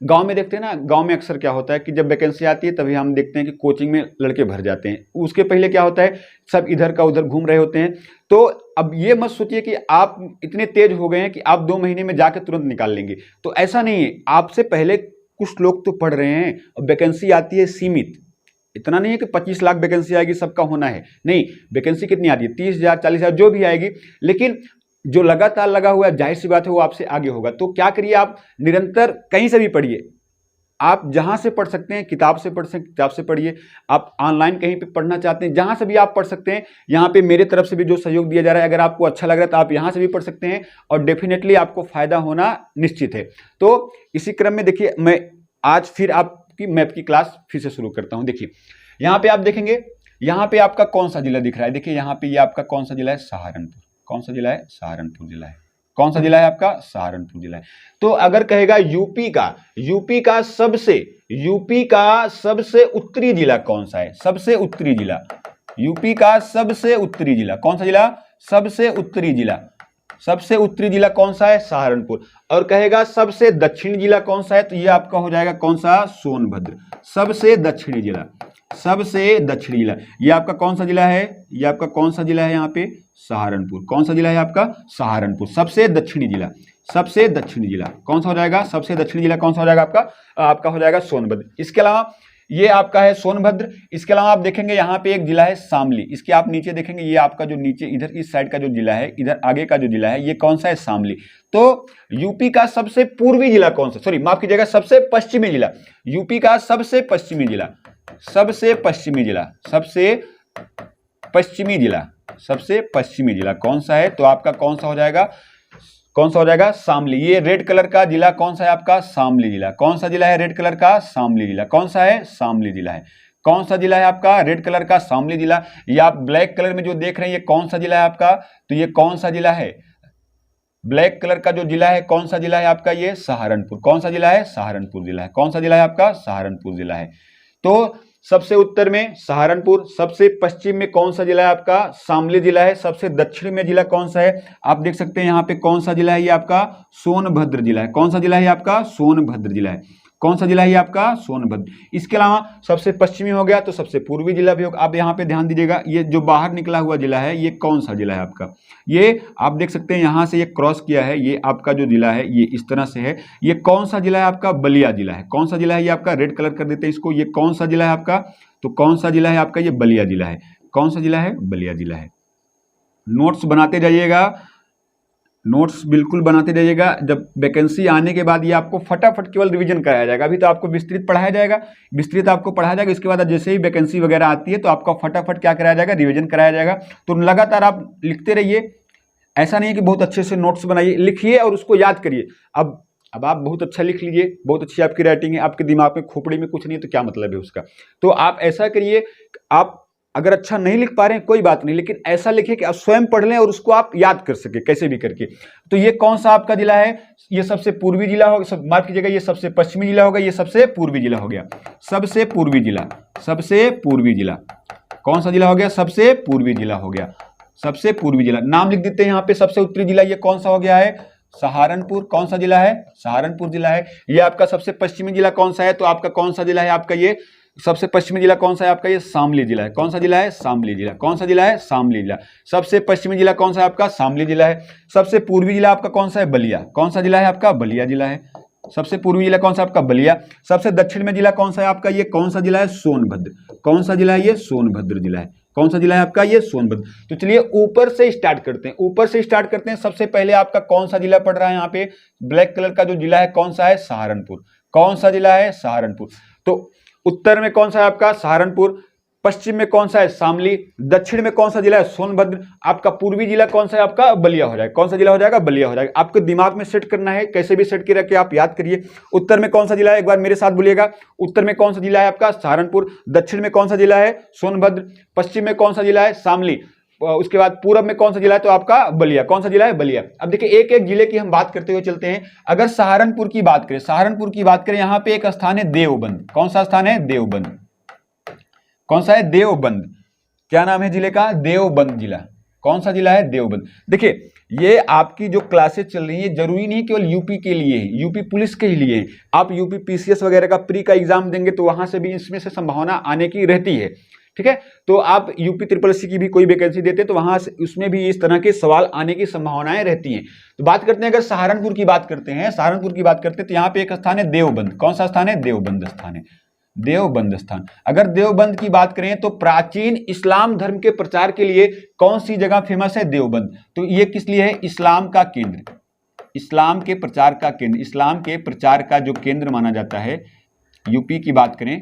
गांव में देखते हैं ना, गांव में अक्सर क्या होता है कि जब वैकेंसी आती है तभी हम देखते हैं कि कोचिंग में लड़के भर जाते हैं। उसके पहले क्या होता है, सब इधर का उधर घूम रहे होते हैं। तो अब ये मत सोचिए कि आप इतने तेज हो गए हैं कि आप 2 महीने में जाके तुरंत निकाल लेंगे, तो ऐसा नहीं है। आपसे पहले कुछ लोग तो पढ़ रहे हैं और वैकेंसी आती है सीमित। इतना नहीं है कि 25 लाख वैकेंसी आएगी सबका होना है, नहीं, वैकेंसी कितनी आती है 30,000 40,000 जो भी आएगी, लेकिन जो लगातार लगा हुआ है जाहिर सी बात है वो आपसे आगे होगा। तो क्या करिए, आप निरंतर कहीं से भी पढ़िए, आप जहां से पढ़ सकते हैं, किताब से पढ़ सकते हैं, किताब से पढ़िए, आप ऑनलाइन कहीं पे पढ़ना चाहते हैं जहां से भी आप पढ़ सकते हैं। यहाँ पे मेरे तरफ से भी जो सहयोग दिया जा रहा है, अगर आपको अच्छा लग रहा है तो आप यहाँ से भी पढ़ सकते हैं और डेफिनेटली आपको फायदा होना निश्चित है। तो इसी क्रम में देखिए मैं आज फिर आपकी मैप की क्लास फिर से शुरू करता हूँ। देखिए यहाँ पे आप देखेंगे, यहाँ पे आपका कौन सा जिला दिख रहा है, देखिए यहाँ पे ये आपका कौन सा जिला है, सहारनपुर। कौन सा जिला है, सहारनपुर जिला है। कौन सा जिला है आपका, सहारनपुर जिला है। तो अगर कहेगा यूपी का सबसे उत्तरी जिला कौन सा है, सबसे उत्तरी जिला, यूपी का सबसे उत्तरी जिला कौन सा जिला, सबसे उत्तरी जिला कौन सा है, सहारनपुर। और कहेगा सबसे दक्षिणी जिला कौन सा है, तो ये आपका हो जाएगा कौन सा, सोनभद्र। सबसे दक्षिणी जिला, ये आपका कौन सा जिला है, ये आपका कौन सा जिला है, यहाँ पे सहारनपुर। कौन सा जिला है आपका, सहारनपुर। सबसे दक्षिणी जिला कौन सा हो जाएगा, सबसे दक्षिणी जिला कौन सा हो जाएगा आपका हो जाएगा सोनभद्र। इसके अलावा ये आपका है सोनभद्र। इसके अलावा आप देखेंगे यहाँ पे एक जिला है शामली, इसके आप नीचे देखेंगे ये आपका जो नीचे इधर इस साइड का जो जिला है, इधर आगे का जो जिला है ये कौन सा है, शामली। तो यूपी का सबसे पूर्वी जिला कौन सा, सॉरी माफ कीजिएगा, सबसे पश्चिमी जिला, यूपी का सबसे पश्चिमी जिला, सबसे पश्चिमी जिला, सबसे पश्चिमी जिला, सबसे पश्चिमी जिला कौन सा है, तो आपका कौन सा हो जाएगा, कौन सा हो जाएगा, शामली। ये रेड कलर का जिला कौन सा है आपका, शामली जिला। कौन सा जिला है रेड कलर का, शामली जिला। कौन सा है, शामली जिला है। कौन सा जिला है आपका, रेड कलर का शामली जिला। ये आप ब्लैक कलर में जो देख रहे हैं ये कौन सा जिला है आपका, तो ये कौन सा जिला है, ब्लैक कलर का जो जिला है कौन सा जिला है आपका, ये सहारनपुर। कौन सा जिला है, सहारनपुर जिला है। कौन सा जिला है आपका, सहारनपुर जिला है। तो सबसे उत्तर में सहारनपुर, सबसे पश्चिम में कौन सा जिला है आपका, शामली जिला है। सबसे दक्षिण में जिला कौन सा है, आप देख सकते हैं यहाँ पे कौन सा जिला है, ये आपका सोनभद्र जिला है। कौन सा जिला है आपका, सोनभद्र जिला है। कौन सा जिला है आपका, सोनभद्र। इसके अलावा सबसे पश्चिमी हो गया तो सबसे पूर्वी जिला भी होगा। आप यहाँ पे ध्यान दीजिएगा, ये जो बाहर निकला हुआ जिला है ये कौन सा जिला है आपका, ये आप देख सकते हैं यहाँ से ये क्रॉस किया है, ये आपका जो जिला है ये इस तरह से है। ये कौन सा जिला है आपका, बलिया जिला है। कौन सा जिला है ये आपका, रेड कलर कर देते हैं इसको, ये कौन सा जिला है आपका, तो कौन सा जिला है आपका, ये बलिया जिला है। कौन सा जिला है, बलिया जिला है। नोट्स बनाते जाइएगा, नोट्स बिल्कुल बनाते जाइएगा। जब वैकेंसी आने के बाद ये आपको फटाफट केवल रिवीजन कराया जाएगा। अभी तो आपको विस्तृत पढ़ाया जाएगा, विस्तृत आपको पढ़ाया जाएगा। इसके बाद जैसे ही वैकेंसी वगैरह आती है तो आपका फटाफट क्या कराया जाएगा, रिवीजन कराया जाएगा। तो लगातार आप लिखते रहिए, ऐसा नहीं कि बहुत अच्छे से नोट्स बनाइए, लिखिए और उसको याद करिए। अब आप बहुत अच्छा लिख लीजिए, बहुत अच्छी आपकी राइटिंग है, आपके दिमाग में खोपड़ी में कुछ नहीं है तो क्या मतलब है उसका। तो आप ऐसा करिए, आप अगर अच्छा नहीं लिख पा रहे हैं कोई बात नहीं, लेकिन ऐसा लिखिए कि आप स्वयं पढ़ लें और उसको आप याद कर सके कैसे भी करके। तो ये कौन सा आपका जिला है, ये सबसे पूर्वी जिला होगा, माफ कीजिएगा ये सबसे पश्चिमी जिला होगा, ये सबसे पूर्वी जिला हो गया। सबसे पूर्वी जिला, सबसे पूर्वी जिला कौन सा जिला हो गया, सबसे पूर्वी जिला हो गया। सबसे पूर्वी जिला नाम लिख देते हैं यहाँ पे। सबसे उत्तरी जिला ये कौन सा हो गया है, सहारनपुर। कौन सा जिला है, सहारनपुर जिला है। ये आपका सबसे पश्चिमी जिला कौन सा है, तो आपका कौन सा जिला है आपका, ये सबसे पश्चिमी जिला कौन सा है आपका, ये शामली जिला है। कौन सा जिला है, शामली जिला। कौन सा जिला है, शामली जिला। सबसे पश्चिमी जिला कौन सा है आपका, शामली जिला है। सबसे पूर्वी जिला आपका कौन सा है, बलिया। कौन सा जिला है आपका, बलिया जिला है। सबसे पूर्वी जिला कौन सा आपका, बलिया। सबसे दक्षिण में जिला कौन सा है आपका, ये कौन सा जिला है, सोनभद्र। कौन सा जिला है, ये सोनभद्र जिला है। कौन सा जिला है आपका, ये सोनभद्र। तो चलिए ऊपर से स्टार्ट करते हैं, ऊपर से स्टार्ट करते हैं। सबसे पहले आपका कौन सा जिला पड़ रहा है यहाँ पे, ब्लैक कलर का जो जिला है कौन सा है, सहारनपुर। कौन सा जिला है, सहारनपुर। तो उत्तर में कौन सा है आपका, सहारनपुर। पश्चिम में कौन सा है, शामली। दक्षिण में कौन सा जिला है, सोनभद्र। आपका पूर्वी जिला कौन सा है आपका, बलिया हो जाएगा। कौन सा जिला हो जाएगा, बलिया हो जाएगा। आपको दिमाग में सेट करना है, कैसे भी सेट करके आप याद करिए। उत्तर में कौन सा जिला है, एक बार मेरे साथ बोलिएगा। उत्तर में कौन सा जिला है आपका, सहारनपुर। दक्षिण में कौन सा जिला है, सोनभद्र। पश्चिम में कौन सा जिला है, शामली। उसके बाद पूरब में कौन सा जिला है, तो आपका बलिया। कौन सा जिला है, बलिया। अब देखिए एक एक जिले की हम बात करते हुए चलते हैं। अगर सहारनपुर की बात करें, सहारनपुर की बात करें, यहाँ पे एक स्थान है देवबंद। कौन सा स्थान है, देवबंद। कौन सा है, देवबंद। क्या नाम है जिले का, देवबंद जिला। कौन सा जिला है, देवबंद। देखिए ये आपकी जो क्लासेस चल रही है जरूरी नहीं केवल यूपी के लिए है, यूपी पुलिस के ही लिए है। आप यूपी पीसीएस वगैरह का प्री का एग्जाम देंगे तो वहां से भी इसमें से संभावना आने की रहती है, ठीक है। तो आप यूपी SSS की भी कोई वैकेंसी देते हैं तो वहां से उसमें भी इस तरह के सवाल आने की संभावनाएं रहती हैं। तो बात करते हैं, अगर सहारनपुर की बात करते हैं, सहारनपुर की बात करते हैं तो यहाँ पे एक स्थान है देवबंद। कौन सा स्थान है, देवबंद स्थान है, देवबंद स्थान। अगर देवबंद की बात करें तो प्राचीन इस्लाम धर्म के प्रचार के लिए कौन सी जगह फेमस है, देवबंद। तो ये किस लिए है, इस्लाम का केंद्र, इस्लाम के प्रचार का केंद्र, इस्लाम के प्रचार का जो केंद्र माना जाता है। यूपी की बात करें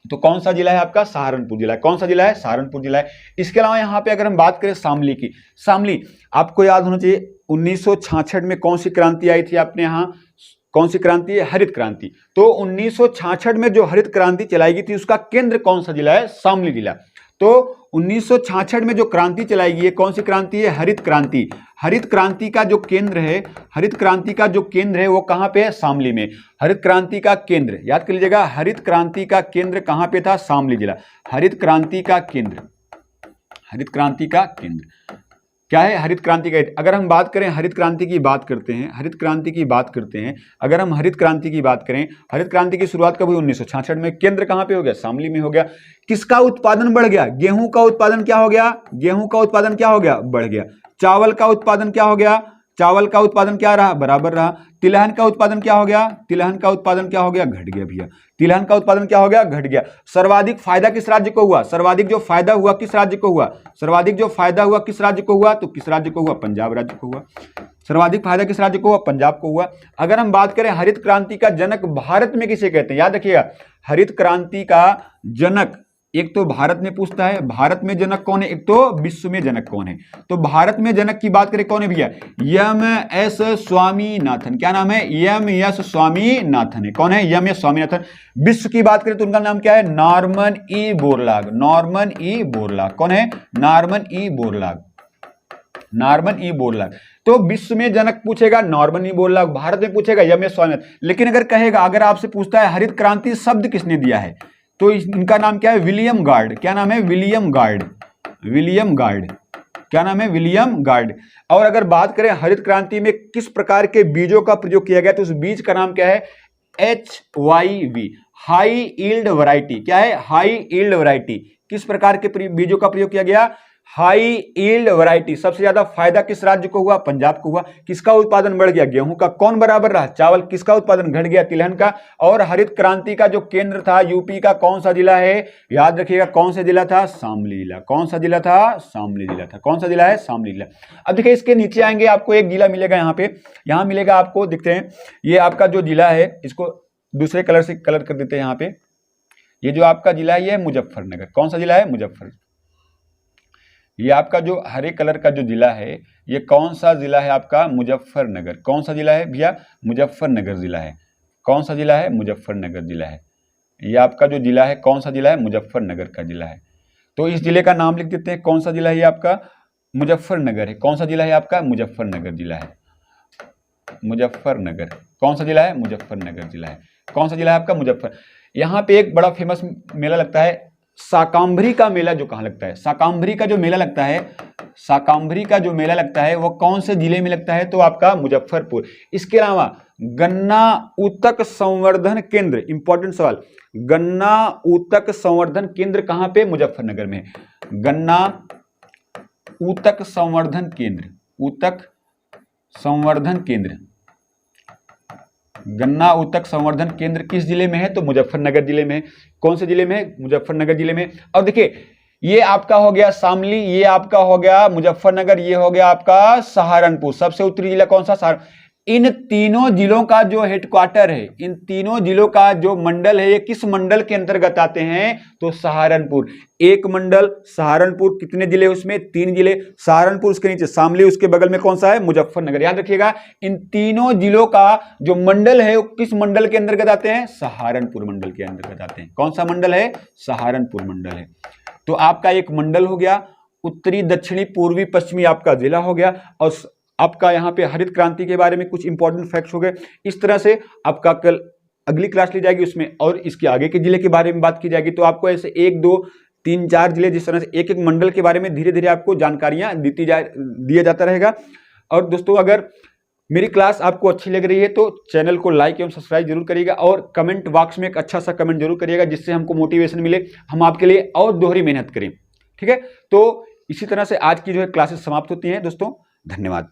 तो कौन सा जिला है आपका, सहारनपुर जिला। कौन सा जिला है, सहारनपुर जिला है। इसके अलावा यहाँ पे अगर हम बात करें शामली की, शामली आपको याद होना चाहिए 1966 में कौन सी क्रांति आई थी आपने यहाँ, कौन सी क्रांति है, हरित क्रांति। तो 1966 में जो हरित क्रांति चलाई गई थी उसका केंद्र कौन सा जिला है, शामली जिला। तो 1966 में जो क्रांति चलाई गई है कौन सी क्रांति है, हरित क्रांति। हरित क्रांति का जो केंद्र है, हरित क्रांति का जो केंद्र है वो कहां पे है, शामली में। हरित क्रांति का केंद्र याद कर लीजिएगा, हरित क्रांति का केंद्र कहां पे था, शामली जिला। हरित क्रांति का केंद्र, हरित क्रांति का केंद्र क्या है, हरित क्रांति का। अगर हम बात करें हरित क्रांति की बात करते हैं, हरित क्रांति की बात करते हैं, अगर हम हरित क्रांति की बात करें, हरित क्रांति की शुरुआत कब हुई, 1966 में। केंद्र कहां पे हो गया, शामली में हो गया। किसका उत्पादन बढ़ गया, गेहूं का उत्पादन क्या हो गया, गेहूं का उत्पादन क्या हो गया, बढ़ गया। चावल का उत्पादन क्या हो गया, चावल का उत्पादन क्या रहा, बराबर रहा। तिलहन का उत्पादन क्या हो गया, तिलहन का उत्पादन क्या हो गया, घट गया भैया। तिलहन का उत्पादन क्या हो गया, घट गया। सर्वाधिक फायदा किस राज्य को हुआ, सर्वाधिक जो फायदा हुआ किस राज्य को हुआ, सर्वाधिक जो फायदा हुआ किस राज्य को हुआ, तो किस राज्य को हुआ, पंजाब राज्य को हुआ। सर्वाधिक फायदा किस राज्य को हुआ, पंजाब को हुआ। अगर हम बात करें हरित क्रांति का जनक भारत में किसे कहते हैं, याद रखिएगा हरित क्रांति का जनक, एक तो भारत में पूछता है, भारत में जनक कौन है, एक तो विश्व में जनक कौन है। तो भारत में जनक की बात करें कौन है भैया, एम एस स्वामीनाथन। क्या नाम है, एम एस स्वामीनाथन है। कौन है, एम एस स्वामीनाथन। विश्व की बात करें तो उनका नाम क्या है, Norman E Borlaug. Norman E Borlaug कौन है, Norman E Borlaug. Norman E Borlaug. तो विश्व में जनक पूछेगा नॉर्मन ई बोरलॉग, भारत में पूछेगा एम एस स्वामीनाथन। लेकिन अगर कहेगा, अगर आपसे पूछता है हरित क्रांति शब्द किसने दिया है, तो इनका नाम क्या है, विलियम गार्ड। क्या नाम है, विलियम गार्ड। William guard. क्या नाम है, विलियम गार्ड। और अगर बात करें हरित क्रांति में किस प्रकार के बीजों का प्रयोग किया गया, तो उस बीज का नाम क्या है, HYV, हाई यील्ड वैरायटी। क्या है, हाई यील्ड वैरायटी। किस प्रकार के बीजों का प्रयोग किया गया, हाई यील्ड वैरायटी। सबसे ज्यादा फायदा किस राज्य को हुआ, पंजाब को हुआ। किसका उत्पादन बढ़ गया, गेहूं का। कौन बराबर रहा, चावल। किसका उत्पादन घट गया, तिलहन का। और हरित क्रांति का जो केंद्र था यूपी का कौन सा जिला है, याद रखिएगा कौन सा जिला था, शामली जिला। कौन सा जिला था, शामली जिला था। कौन सा जिला है, शामली जिला। अब देखिए इसके नीचे आएंगे, आपको एक जिला मिलेगा यहाँ पे, यहाँ मिलेगा आपको, दिखते हैं ये आपका जो जिला है, इसको दूसरे कलर से कलर कर देते हैं यहाँ पे। ये जो आपका जिला है ये है मुजफ्फरनगर। कौन सा जिला है, मुजफ्फर। ये आपका जो हरे कलर का जो जिला है, ये कौन सा जिला है आपका, मुजफ्फरनगर। कौन सा जिला है भैया, मुजफ्फरनगर जिला है। कौन सा जिला है, मुजफ्फरनगर जिला है। ये आपका जो जिला है कौन सा जिला है, मुजफ्फरनगर का जिला है। तो इस जिले का नाम लिख देते हैं, कौन सा जिला है ये आपका, मुजफ्फरनगर है। कौन सा जिला है आपका, मुजफ्फरनगर जिला है। मुजफ्फरनगर। कौन सा जिला है, मुजफ्फरनगर जिला है। कौन सा जिला है आपका, मुजफ्फर। यहाँ पे एक बड़ा फेमस मेला लगता है, शाकांभरी का मेला, जो कहाँ लगता है, शाकांभरी का जो मेला लगता है, शाकांभरी का जो मेला लगता है वो कौन से जिले में लगता है, तो आपका मुजफ्फरपुर। इसके अलावा गन्ना ऊतक संवर्धन केंद्र, इंपॉर्टेंट सवाल, गन्ना ऊतक संवर्धन केंद्र कहां पे, मुजफ्फरनगर में। गन्ना ऊतक संवर्धन केंद्र, ऊतक संवर्धन केंद्र, गन्ना ऊतक संवर्धन केंद्र किस जिले में है, तो मुजफ्फरनगर जिले में। कौन से जिले में, मुजफ्फरनगर जिले में। और देखिए ये आपका हो गया शामली, ये आपका हो गया मुजफ्फरनगर, ये हो गया आपका सहारनपुर। सबसे उत्तरी जिला कौन सा, सहारनपुर। इन तीनों जिलों का जो हेडक्वार्टर है, इन तीनों जिलों का जो मंडल है, ये किस मंडल के अंतर्गत आते हैं, तो सहारनपुर। एक मंडल सहारनपुर, कितने जिले उसमें, 3 जिले। सहारनपुर, उसके नीचे शामली, उसके बगल में कौन सा है, मुजफ्फरनगर। याद रखिएगा इन तीनों जिलों का जो मंडल है वो किस मंडल के अंतर्गत आते हैं, सहारनपुर मंडल के अंतर्गत आते हैं। कौन सा मंडल है, सहारनपुर मंडल है। तो आपका एक मंडल हो गया, उत्तरी दक्षिणी पूर्वी पश्चिमी आपका जिला हो गया, और आपका यहाँ पे हरित क्रांति के बारे में कुछ इंपॉर्टेंट फैक्ट्स हो गए। इस तरह से आपका कल अगली क्लास ली जाएगी, उसमें और इसके आगे के जिले के बारे में बात की जाएगी। तो आपको ऐसे 1 2 3 4 जिले, जिस तरह से एक एक मंडल के बारे में धीरे धीरे आपको जानकारियां दिया जाता रहेगा। और दोस्तों अगर मेरी क्लास आपको अच्छी लग रही है तो चैनल को लाइक एवं सब्सक्राइब जरूर करिएगा, और कमेंट बॉक्स में एक अच्छा सा कमेंट जरूर करिएगा, जिससे हमको मोटिवेशन मिले, हम आपके लिए और दोहरी मेहनत करें। ठीक है, तो इसी तरह से आज की जो है क्लासेस समाप्त होती हैं दोस्तों। धन्यवाद।